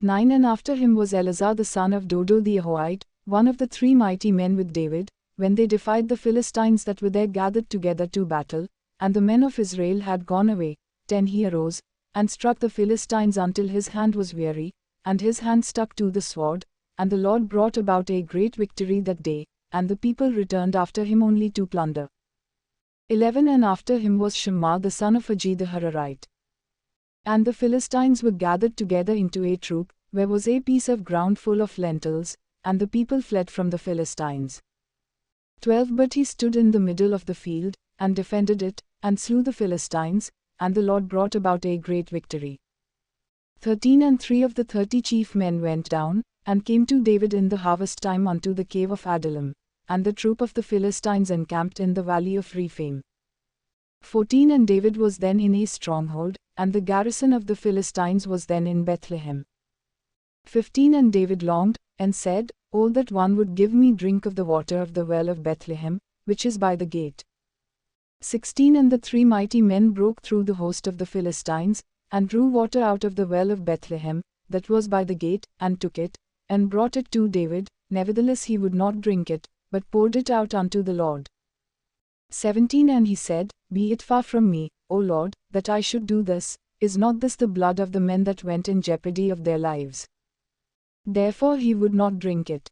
9 And after him was Eleazar the son of Dodo the Ahohite, one of the 3 mighty men with David, when they defied the Philistines that were there gathered together to battle, and the men of Israel had gone away. 10 He arose, and struck the Philistines until his hand was weary, and his hand stuck to the sword, and the Lord brought about a great victory that day, and the people returned after him only to plunder. 11 And after him was Shammah the son of Agee the Hararite. And the Philistines were gathered together into a troop, where was a piece of ground full of lentils, and the people fled from the Philistines. 12 But he stood in the middle of the field, and defended it, and slew the Philistines, and the Lord brought about a great victory. 13 And 3 of the 30 chief men went down, and came to David in the harvest time unto the cave of Adullam, and the troop of the Philistines encamped in the valley of Rephaim. 14 And David was then in a stronghold, and the garrison of the Philistines was then in Bethlehem. 15 And David longed, and said, Oh that one would give me drink of the water of the well of Bethlehem, which is by the gate. 16 And the 3 mighty men broke through the host of the Philistines, and drew water out of the well of Bethlehem, that was by the gate, and took it, and brought it to David. Nevertheless he would not drink it, but poured it out unto the Lord. 17 And he said, Be it far from me, O Lord, that I should do this. Is not this the blood of the men that went in jeopardy of their lives? Therefore he would not drink it.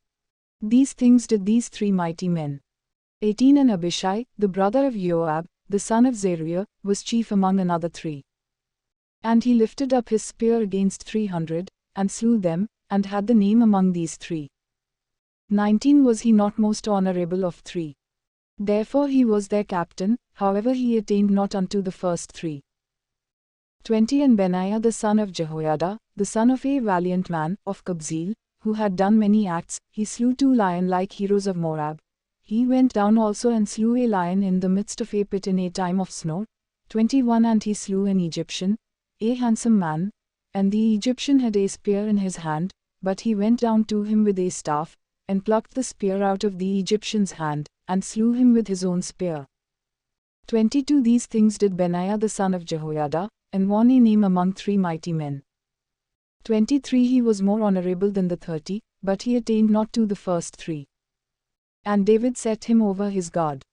These things did these three mighty men. 18 And Abishai, the brother of Joab, the son of Zeruiah, was chief among another three. And he lifted up his spear against 300, and slew them, and had the name among these three. 19 Was he not most honorable of three? Therefore he was their captain, however he attained not unto the first three. 20 And Benaiah the son of Jehoiada, the son of a valiant man, of Kabzeel, who had done many acts, he slew 2 lion-like heroes of Moab. He went down also and slew a lion in the midst of a pit in a time of snow. 21 And he slew an Egyptian, a handsome man, and the Egyptian had a spear in his hand, but he went down to him with a staff, and plucked the spear out of the Egyptian's hand, and slew him with his own spear. 22 These things did Benaiah the son of Jehoiada, and won a name among three mighty men. 23 He was more honorable than the 30, but he attained not to the first three. And David set him over his guard.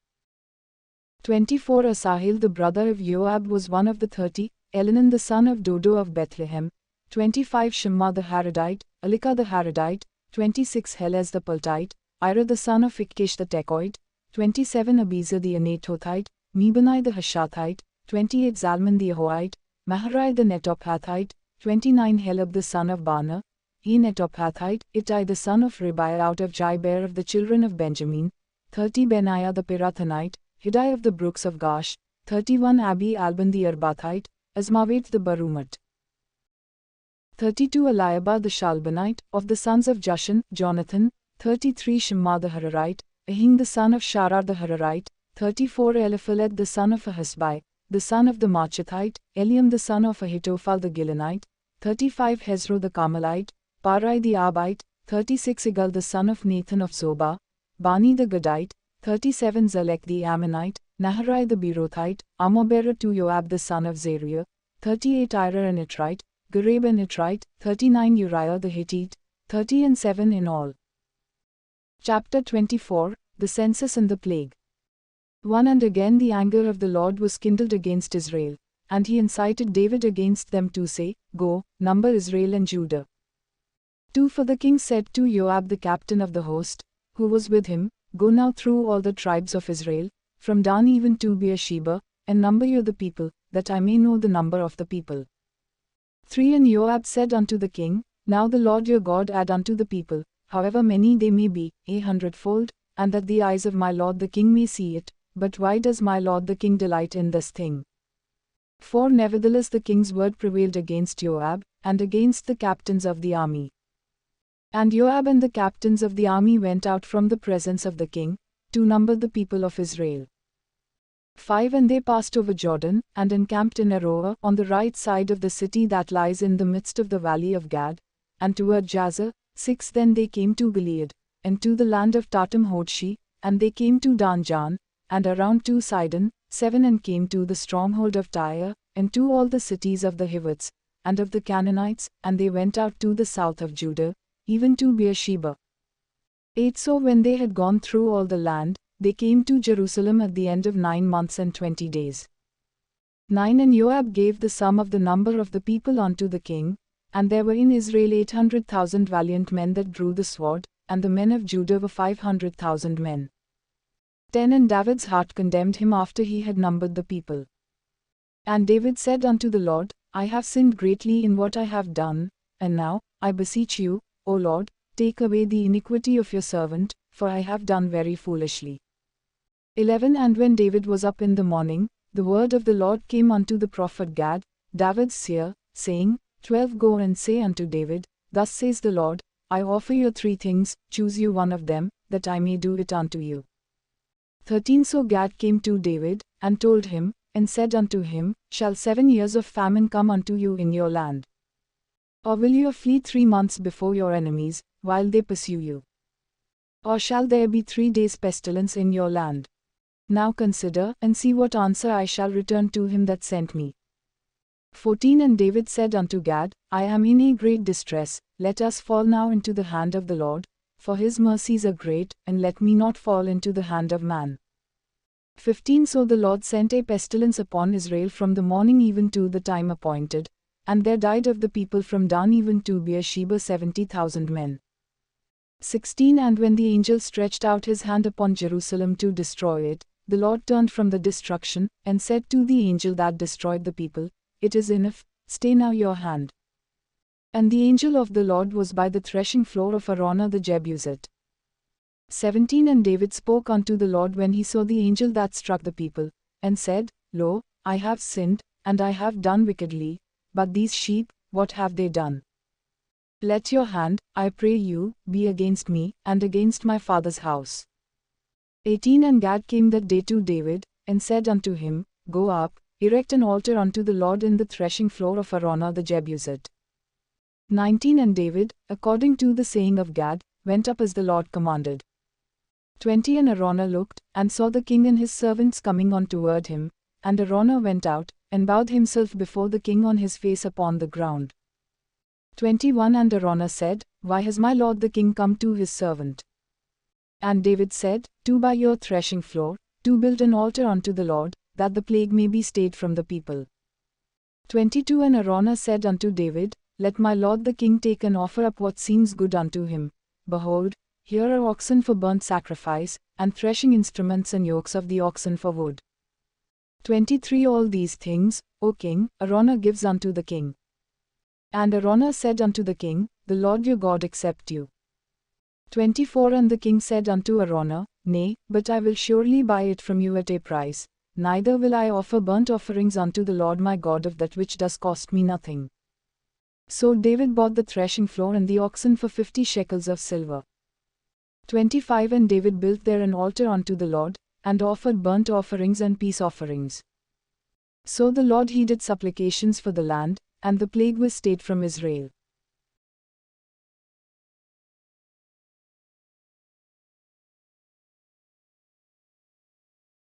24 Asahel the brother of Joab was one of the 30, Elhanan the son of Dodo of Bethlehem. 25 Shammah the Haradite, Alikah the Haradite. 26 Helez the Paltite, Ira the son of Ikkesh the Tekoite. 27 Abiezer the Anatothite, Mebanai the Hashathite. 28 Zalman the Ahoite, Maharai the Netophathite. 29 Helab the son of Bana, he Netophathite. Ittai the son of Ribai out of Jabeer of the children of Benjamin. 30 Benaiah the Pirathonite, Hiddai of the brooks of Gash. 31 Abi Alban the Arbathite, Azmaveth the Barumite. 32 Eliabah the Shalbanite, of the sons of Jashan, Jonathan. 33 Shammah the Hararite, Ahing the son of Sharar the Hararite. 34 Eliphalet the son of Ahasbai, the son of the Machathite. Eliam the son of Ahitophel the Gilonite. 35 Hezro the Carmelite, Parai the Arbite. 36 Igal the son of Nathan of Zobah, Bani the Gadite. 37 Zalek the Ammonite, Naharai the Beerothite, Armor-bearer to Joab the son of Zeruiah. 38 Ira an Itrite, Gareb an Itrite. 39 Uriah the Hittite. 30 and 7 in all. Chapter 24, The Census and the Plague. 1 And again the anger of the Lord was kindled against Israel, and he incited David against them to say, Go, number Israel and Judah. 2 For the king said to Joab the captain of the host, who was with him, Go now through all the tribes of Israel, from Dan even to Beersheba, and number you the people, that I may know the number of the people. 3 And Joab said unto the king, Now the Lord your God add unto the people, however many they may be, 100-fold, and that the eyes of my lord the king may see it. But why does my lord the king delight in this thing? 4 Nevertheless the king's word prevailed against Joab, and against the captains of the army. And Joab and the captains of the army went out from the presence of the king, to number the people of Israel. 5 And they passed over Jordan, and encamped in Aroer, on the right side of the city that lies in the midst of the valley of Gad, and toward Jazer. 6 Then they came to Gilead, and to the land of Tatam Hodshi, and they came to Danjan, and around to Sidon. 7 And came to the stronghold of Tyre, and to all the cities of the Hivites, and of the Canaanites, and they went out to the south of Judah, even to Beersheba. 8 So when they had gone through all the land, they came to Jerusalem at the end of 9 months and 20 days. 9 And Joab gave the sum of the number of the people unto the king, and there were in Israel 800,000 valiant men that drew the sword, and the men of Judah were 500,000 men. 10 And David's heart condemned him after he had numbered the people. And David said unto the Lord, I have sinned greatly in what I have done, and now, I beseech you, O Lord, take away the iniquity of your servant, for I have done very foolishly. 11 And when David was up in the morning, the word of the Lord came unto the prophet Gad, David's seer, saying, 12 Go and say unto David, Thus says the Lord, I offer you 3 things, choose you one of them, that I may do it unto you. 13 So Gad came to David, and told him, and said unto him, Shall 7 years of famine come unto you in your land? Or will you flee 3 months before your enemies, while they pursue you? Or shall there be 3 days pestilence in your land? Now consider, and see what answer I shall return to him that sent me. 14 And David said unto Gad, I am in a great distress, let us fall now into the hand of the Lord, for his mercies are great, and let me not fall into the hand of man. 15 So the Lord sent a pestilence upon Israel from the morning even to the time appointed, and there died of the people from Dan even to Beersheba 70,000 men. 16 And when the angel stretched out his hand upon Jerusalem to destroy it, the Lord turned from the destruction, and said to the angel that destroyed the people, It is enough, stay now your hand. And the angel of the Lord was by the threshing floor of Araunah the Jebusite. 17 And David spoke unto the Lord when he saw the angel that struck the people, and said, Lo, I have sinned, and I have done wickedly, but these sheep, what have they done? Let your hand, I pray you, be against me, and against my father's house. 18 And Gad came that day to David, and said unto him, Go up, erect an altar unto the Lord in the threshing floor of Araunah the Jebusite. 19 And David, according to the saying of Gad, went up as the Lord commanded. 20 And Araunah looked, and saw the king and his servants coming on toward him, and Araunah went out, and bowed himself before the king on his face upon the ground. 21 And Araunah said, Why has my lord the king come to his servant? And David said, To buy your threshing floor, to build an altar unto the Lord, that the plague may be stayed from the people. 22 And Araunah said unto David, Let my lord the king take and offer up what seems good unto him. Behold, here are oxen for burnt sacrifice, and threshing instruments and yokes of the oxen for wood. 23 All these things, O king, Araunah gives unto the king. And Araunah said unto the king, The Lord your God accept you. 24 And the king said unto Araunah, Nay, but I will surely buy it from you at a price, neither will I offer burnt offerings unto the Lord my God of that which does cost me nothing. So David bought the threshing floor and the oxen for 50 shekels of silver. 25 And David built there an altar unto the Lord, and offered burnt offerings and peace offerings. So the Lord heeded supplications for the land, and the plague was stayed from Israel.